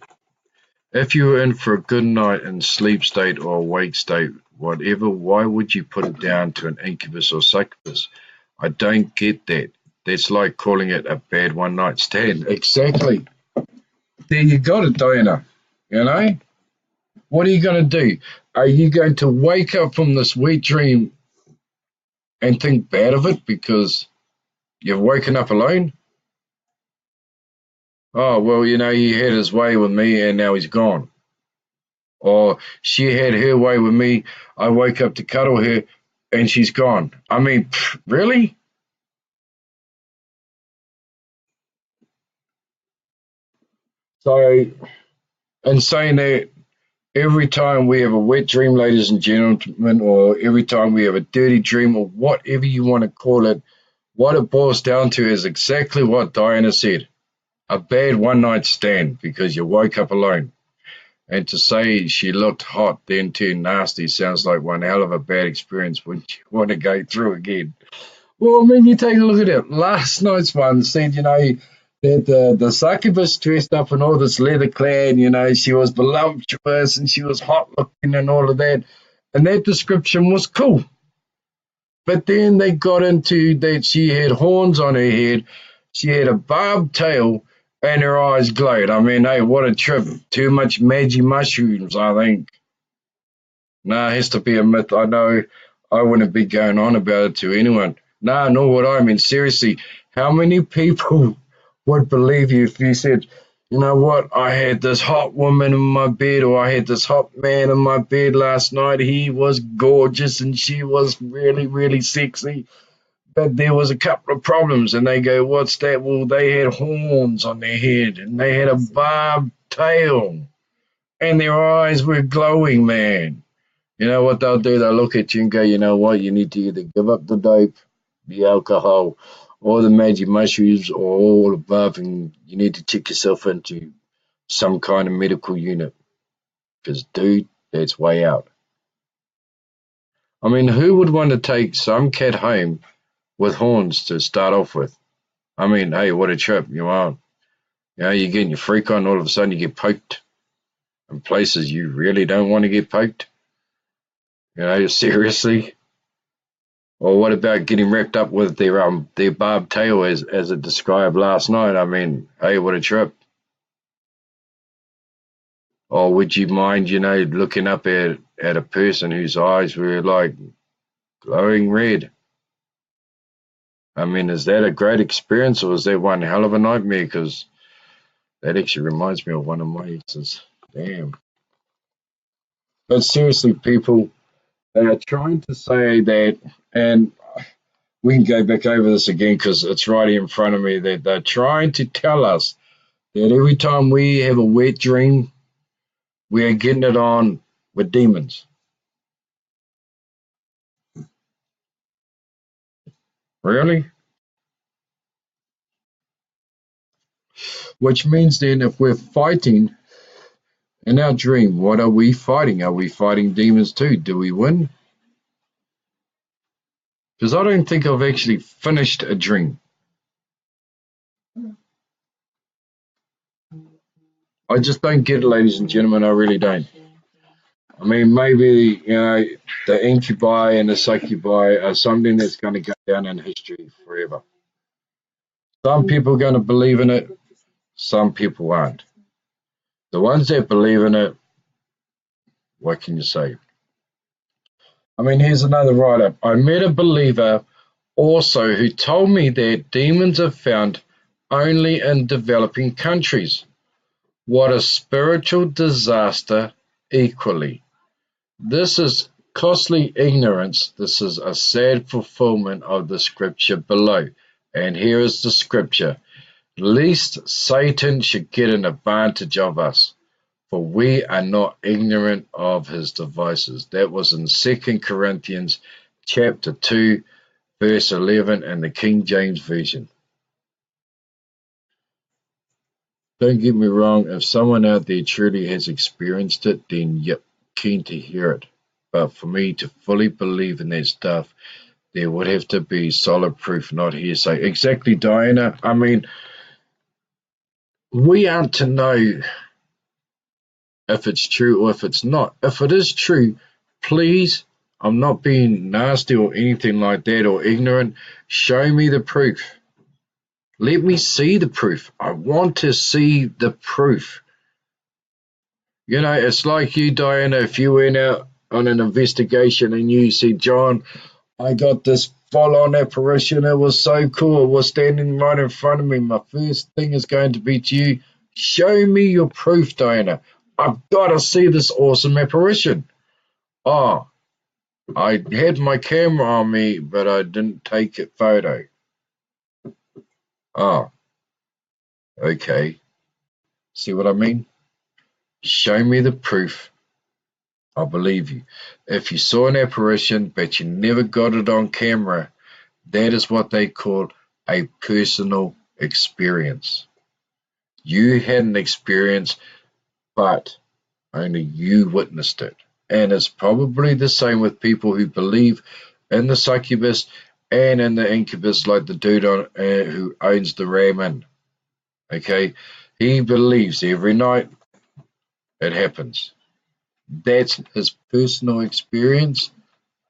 If you were in for a good night in sleep state or awake state, whatever, why would you put it down to an incubus or succubus? I don't get that. That's like calling it a bad one night stand. Exactly. There you got it, Diana. You know? What are you going to do? Are you going to wake up from this wet dream and think bad of it because you've woken up alone? Oh, well, you know, he had his way with me and now he's gone. Or she had her way with me. I woke up to cuddle her and she's gone. I mean, really? So, in saying that, every time we have a wet dream, ladies and gentlemen, or every time we have a dirty dream, or whatever you want to call it, what it boils down to is exactly what Diana said. A bad one night stand because you woke up alone. And to say she looked hot then turned nasty sounds like one hell of a bad experience when you want to go through again. Well, I mean, you take a look at it. Last night's one said, you know, that the succubus dressed up in all this leather clad, you know, she was voluptuous and she was hot looking and all of that. And that description was cool. But then they got into that she had horns on her head, she had a barbed tail, and her eyes glowed. I mean, hey, what a trip. Too much magic mushrooms, I think. Nah, it has to be a myth. I know I wouldn't be going on about it to anyone. Nah, nor would I. I mean, seriously, how many people would believe you if you said, you know what, I had this hot woman in my bed, or I had this hot man in my bed last night. He was gorgeous and she was really, really sexy. But there was a couple of problems, and they go, what's that? Well, they had horns on their head, and they had a barbed tail, and their eyes were glowing, man. You know what they'll do? They'll look at you and go, you know what? You need to either give up the dope, the alcohol, or the magic mushrooms, or all above, and you need to check yourself into some kind of medical unit. Because, dude, that's way out. I mean, who would want to take some cat home with horns to start off with? I mean, hey, what a trip you're on. You know, you're getting your freak on, all of a sudden you get poked in places you really don't want to get poked. You know, seriously. Or what about getting wrapped up with their barbed tail as it described last night? I mean, hey, what a trip. Or would you mind, looking up at a person whose eyes were like glowing red? I mean, is that a great experience or is that one hell of a nightmare? Because that actually reminds me of one of my exes. Damn. But seriously, people, they are trying to say that, and we can go back over this again because it's right here in front of me, that they're trying to tell us that every time we have a wet dream, we are getting it on with demons. Really? Which means then if we're fighting in our dream, what are we fighting? Are we fighting demons too? Do we win? Because I don't think I've actually finished a dream. I just don't get it, ladies and gentlemen. I really don't. I mean, maybe, the incubi and the succubi are something that's going to go down in history forever. Some people are going to believe in it, some people aren't. The ones that believe in it, what can you say? I mean, here's another write-up. I met a believer also who told me that demons are found only in developing countries. What a spiritual disaster equally. This is costly ignorance. This is a sad fulfillment of the scripture below. And here is the scripture. Lest Satan should get an advantage of us, for we are not ignorant of his devices. That was in 2 Corinthians chapter 2, verse 11 in the King James Version. Don't get me wrong, if someone out there truly has experienced it, then yep, keen to hear it. But for me to fully believe in that stuff, there would have to be solid proof, not hearsay. Exactly, Diana. I mean, we aren't to know if it's true or if it's not. If it is true, please, I'm not being nasty or anything like that or ignorant. Show me the proof. Let me see the proof. I want to see the proof. You know, it's like you, Diana, if you went out on an investigation and you said, John, I got this full-on apparition. It was so cool. It was standing right in front of me. My first thing is going to be to you, show me your proof, Diana. I've got to see this awesome apparition. Oh, I had my camera on me, but I didn't take a photo. Oh, okay. See what I mean? Show me the proof. I'll believe you. If you saw an apparition, but you never got it on camera, that is what they call a personal experience. You had an experience, but only you witnessed it. And it's probably the same with people who believe in the succubus and in the incubus, like the dude who owns the Ramen. Okay? He believes every night it happens. That's his personal experience,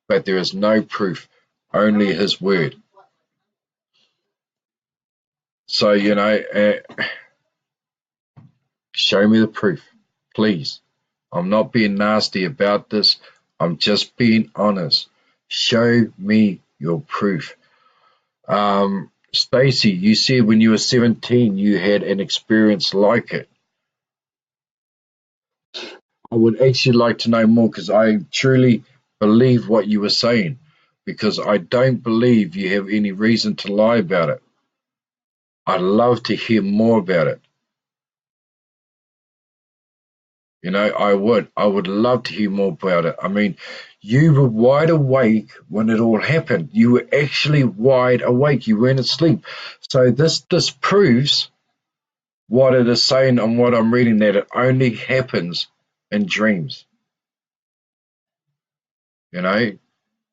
but there is no proof, only his word. So, show me the proof, please. I'm not being nasty about this. I'm just being honest. Show me your proof. Stacy, you said when you were 17 you had an experience like it. I would actually like to know more because I truly believe what you were saying, because I don't believe you have any reason to lie about it. I'd love to hear more about it. I would love to hear more about it. I mean, you were wide awake when it all happened. You were actually wide awake. You weren't asleep. So this disproves what it is saying and what I'm reading, that it only happens in dreams.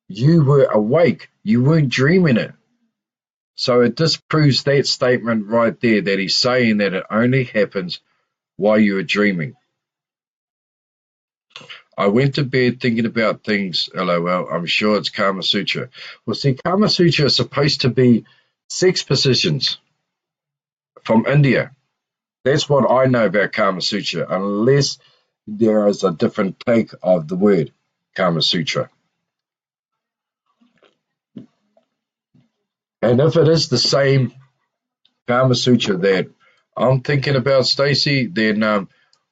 You were awake. You weren't dreaming it. So it disproves that statement right there, that he's saying that it only happens while you are dreaming. I went to bed thinking about things, lol, I'm sure it's Kama Sutra. Well, see, Kama Sutra is supposed to be sex positions from India. That's what I know about Kama Sutra, unless there is a different take of the word Kama Sutra. And if it is the same Kama Sutra that I'm thinking about, Stacey, then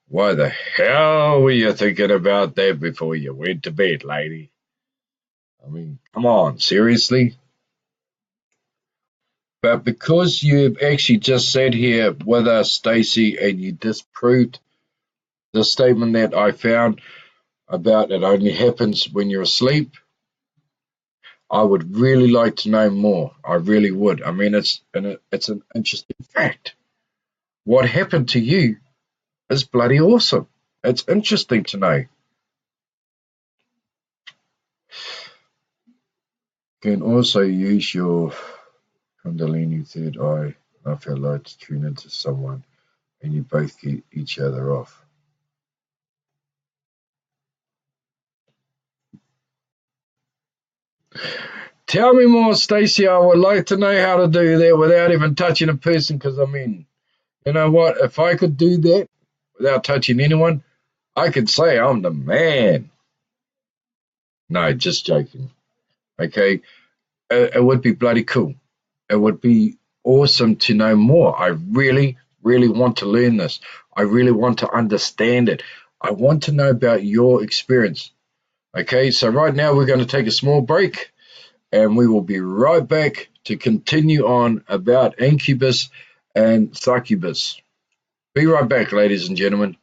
why the hell were you thinking about that before you went to bed, lady? I mean, come on, seriously? But because you've actually just sat here with us, Stacey, and you disproved the statement that I found about it only happens when you're asleep, I would really like to know more. I really would. I mean, it's an interesting fact. What happened to you is bloody awesome. It's interesting to know. You can also use your Kundalini third eye, Raphael light, to tune into someone, and you both get each other off. Tell me more, Stacey. I would like to know how to do that without even touching a person, because I mean, you know what? If I could do that without touching anyone, I could say I'm the man. No, just joking. Okay, it would be bloody cool. It would be awesome to know more. I really, really want to learn this. I really want to understand it. I want to know about your experience. Okay, so right now we're going to take a small break, and we will be right back to continue on about incubus and succubus. Be right back, ladies and gentlemen.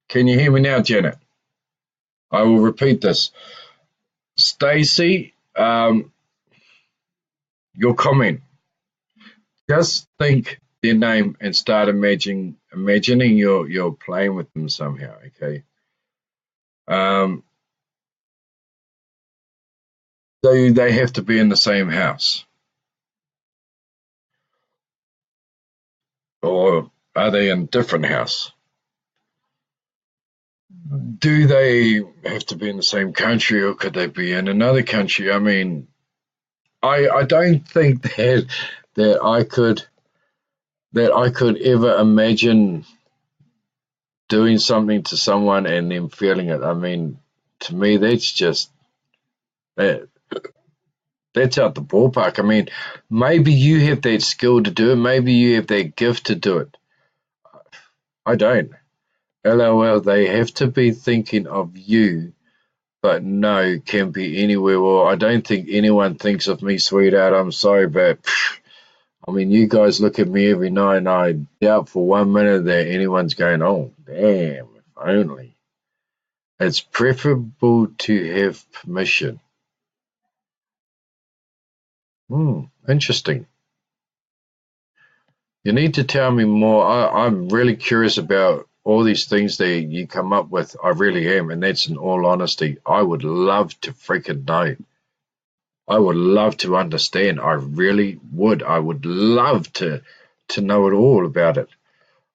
Can you hear me now, Janet? I will repeat this. Stacy, your comment. Just think their name and start imagining you're playing with them somehow, okay? Um, do they have to be in the same house? Or are they in a different house? Do they have to be in the same country, or could they be in another country? I mean, I don't think that I could ever imagine doing something to someone and them feeling it. I mean, to me, that, that's out the ballpark. I mean, maybe you have that skill to do it. Maybe you have that gift to do it. I don't. LOL, they have to be thinking of you, but no, can be anywhere. Well, I don't think anyone thinks of me, sweetheart. I'm sorry, but I mean, you guys look at me every night, and I doubt for 1 minute that anyone's going, oh, damn, if only. It's preferable to have permission. Interesting. You need to tell me more. I'm really curious about all these things that you come up with. I really am, and that's in all honesty. I would love to freaking know. I would love to understand. I really would. I would love to know it all about it.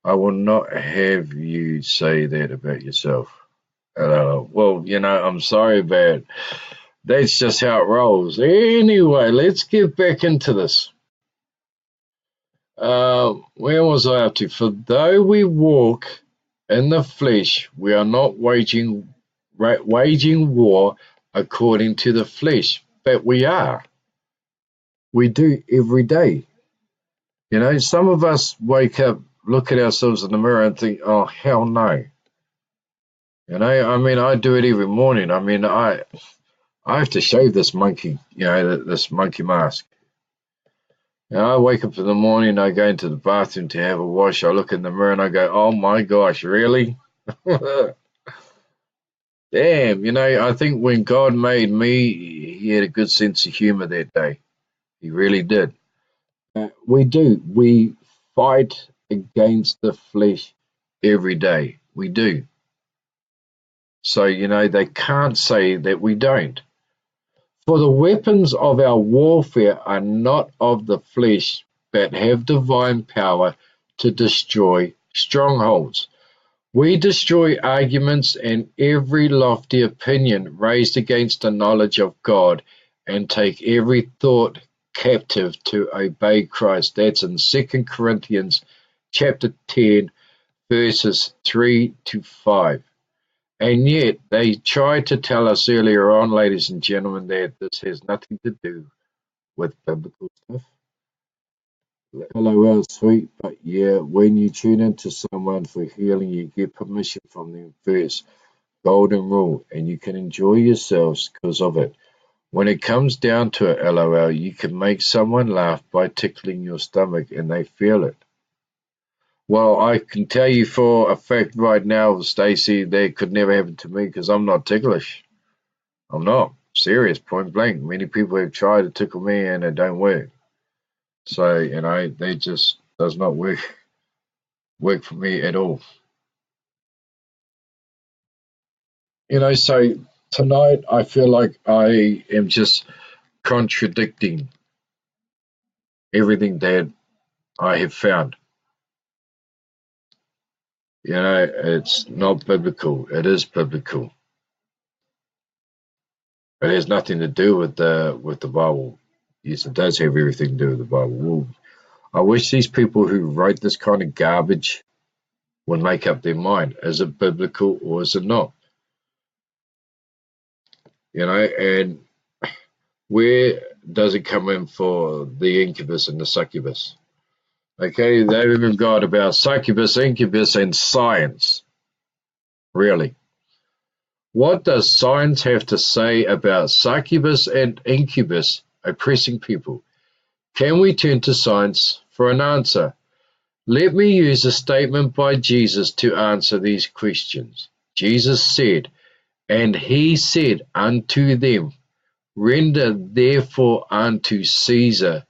I will not have you say that about yourself. Well, I'm sorry, but that's just how it rolls. Anyway, let's get back into this. Where was I up to? For though we walk in the flesh, we are not waging war according to the flesh, but we are. We do every day. Some of us wake up, look at ourselves in the mirror, and think, "Oh hell no." I mean, I do it every morning. I mean, I have to shave this monkey, this monkey mask. I wake up in the morning, I go into the bathroom to have a wash. I look in the mirror and I go, oh my gosh, really? Damn, I think when God made me, he had a good sense of humor that day. He really did. We do. We fight against the flesh every day. We do. So, they can't say that we don't. For the weapons of our warfare are not of the flesh, but have divine power to destroy strongholds. We destroy arguments and every lofty opinion raised against the knowledge of God, and take every thought captive to obey Christ. That's in 2 Corinthians chapter 10, verses 3 to 5. And yet they tried to tell us earlier on, ladies and gentlemen, that this has nothing to do with biblical stuff. LOL, sweet, but yeah, when you tune into someone for healing, you get permission from them first. Golden rule, and you can enjoy yourselves because of it. When it comes down to it, LOL, you can make someone laugh by tickling your stomach and they feel it. Well, I can tell you for a fact right now, Stacy, that could never happen to me because I'm not ticklish. I'm not. Serious, point blank. Many people have tried to tickle me and it don't work. So, they just does not work for me at all. So tonight I feel like I am just contradicting everything that I have found. It's not biblical. It is biblical. It has nothing to do with the Bible. Yes, it does have everything to do with the Bible. Well, I wish these people who wrote this kind of garbage would make up their mind. Is it biblical or is it not? And where does it come in for the incubus and the succubus? Okay, they've even got about succubus, incubus, and science. Really. What does science have to say about succubus and incubus oppressing people? Can we turn to science for an answer? Let me use a statement by Jesus to answer these questions. Jesus said, "And he said unto them, Render therefore unto Caesar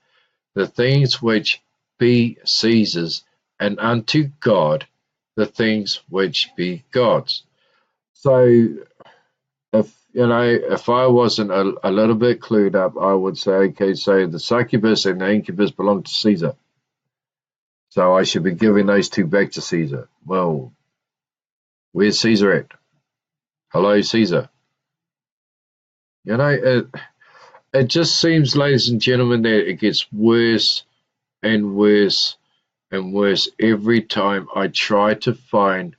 the things which be Caesar's, and unto God the things which be God's." So if I wasn't a little bit clued up, I would say, okay, so the succubus and the incubus belong to Caesar. So I should be giving those two back to Caesar. Well, where's Caesar at? Hello, Caesar. It just seems, ladies and gentlemen, that it gets worse and worse and worse every time I try to find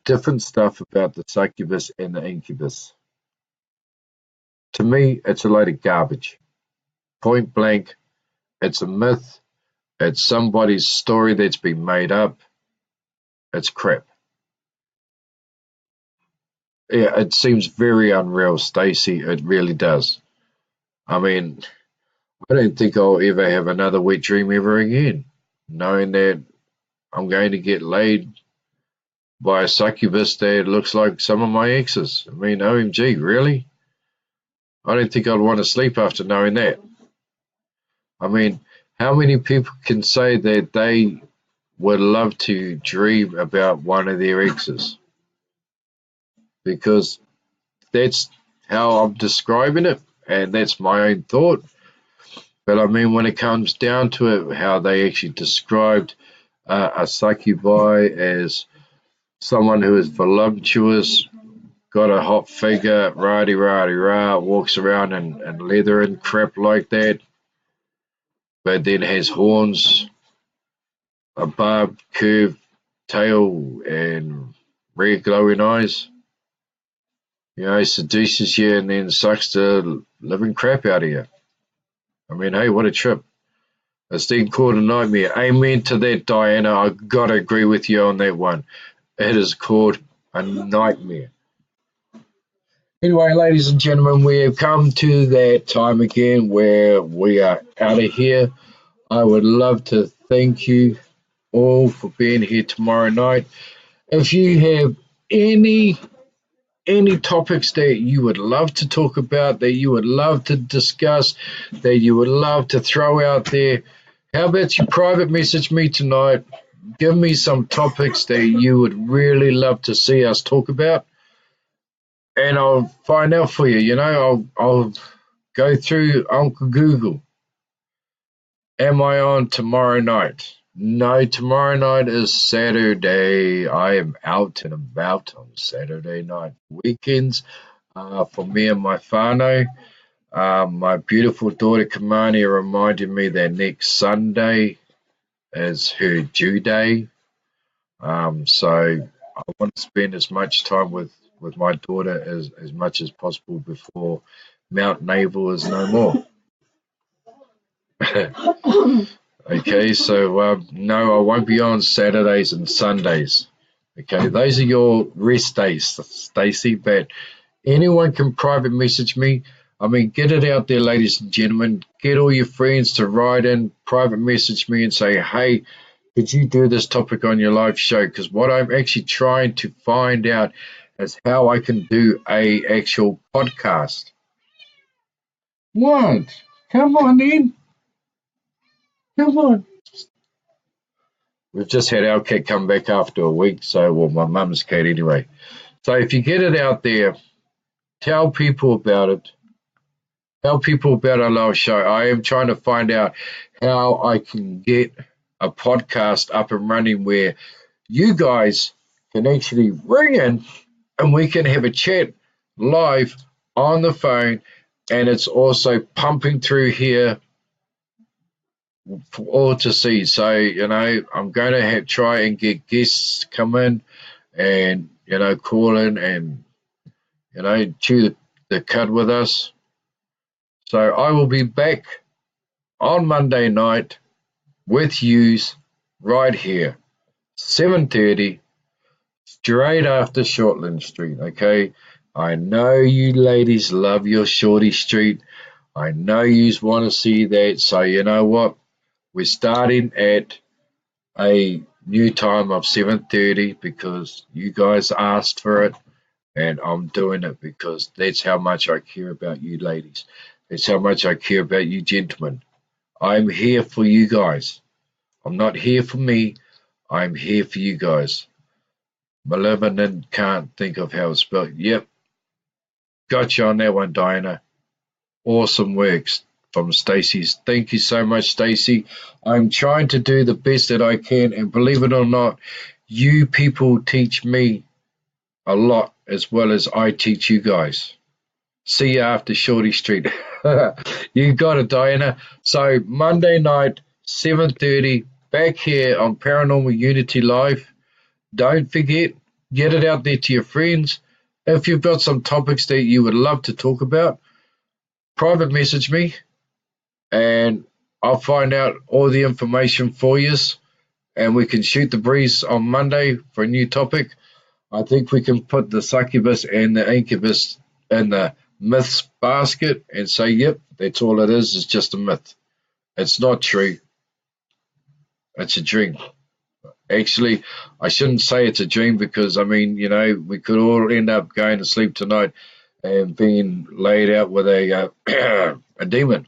different stuff about the succubus and the incubus. To me, it's a load of garbage. Point blank, it's a myth. It's somebody's story that's been made up. It's crap. Yeah, it seems very unreal, Stacey. It really does. I mean, I don't think I'll ever have another wet dream ever again, knowing that I'm going to get laid by a succubus that looks like some of my exes. I mean, OMG, really? I don't think I'd want to sleep after knowing that. I mean, how many people can say that they would love to dream about one of their exes? Because that's how I'm describing it, and that's my own thought. But I mean, when it comes down to it, how they actually described a succubi as someone who is voluptuous, got a hot figure, rah-de-rah-de-rah, walks around in leather and crap like that, but then has horns, a barbed curved tail, and red glowing eyes. Seduces you and then sucks the living crap out of you. I mean, hey, what a trip. It's then called a nightmare. Amen to that, Diana. I gotta agree with you on that one. It is called a nightmare. Anyway, ladies and gentlemen, we have come to that time again where we are out of here. I would love to thank you all for being here tomorrow night. If you have any topics that you would love to talk about, that you would love to discuss, that you would love to throw out there, how about you private message me tonight? Give me some topics that you would really love to see us talk about, and I'll find out for you. I'll go through Uncle Google. Am I on tomorrow night? No, tomorrow night is Saturday. I am out and about on Saturday night. Weekends for me and my whānau. My beautiful daughter Kamani reminded me that next Sunday is her due day. So I want to spend as much time with my daughter as much as possible before Mount Navel is no more. Okay, so no, I won't be on Saturdays and Sundays. Okay, those are your rest days, Stacey. But anyone can private message me. I mean, get it out there, ladies and gentlemen. Get all your friends to write in, private message me and say, hey, could you do this topic on your live show? Because what I'm actually trying to find out is how I can do a actual podcast. What? Come on in. Come on. We've just had our cat come back after a week, well, my mum's cat anyway. So if you get it out there, tell people about it. Tell people about our live show. I am trying to find out how I can get a podcast up and running where you guys can actually ring in and we can have a chat live on the phone, and it's also pumping through here for all to see. So, I'm going to try and get guests to come in and, call in and, chew the cud with us. So I will be back on Monday night with yous right here, 7:30, straight after Shortland Street, okay? I know you ladies love your Shorty Street. I know yous want to see that. So you know what? We're starting at a new time of 7:30 because you guys asked for it, and I'm doing it because that's how much I care about you ladies. That's how much I care about you gentlemen. I'm here for you guys. I'm not here for me. I'm here for you guys. Malevolent can't think of how it's spelled. Yep, got you on that one, Diana. Awesome works from Stacy's. Thank you so much, Stacy. I'm trying to do the best that I can, and believe it or not, you people teach me a lot as well as I teach you guys. See you after Shorty Street. You got it, Diana. So Monday night, 7:30, back here on Paranormal Unity Live. Don't forget, get it out there to your friends. If you've got some topics that you would love to talk about, private message me and I'll find out all the information for you and we can shoot the breeze on Monday for a new topic. I think we can put the succubus and the incubus in the myths basket and say, yep, that's all it is. It's just a myth. It's not true. It's a dream. Actually, I shouldn't say it's a dream because, I mean, you know, we could all end up going to sleep tonight and being laid out with a, a demon.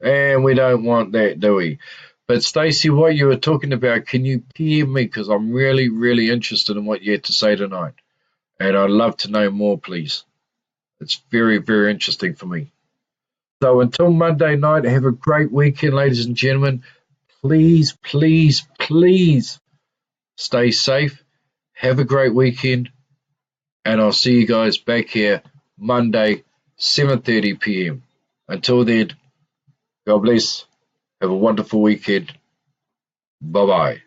And we don't want that, do we? But Stacey, what you were talking about, can you PM me? Because I'm really, really interested in what you had to say tonight. And I'd love to know more, please. It's very, very interesting for me. So until Monday night, have a great weekend, ladies and gentlemen. Please, please, please stay safe. Have a great weekend. And I'll see you guys back here Monday, 7:30 p.m. Until then, God bless. Have a wonderful weekend. Bye bye.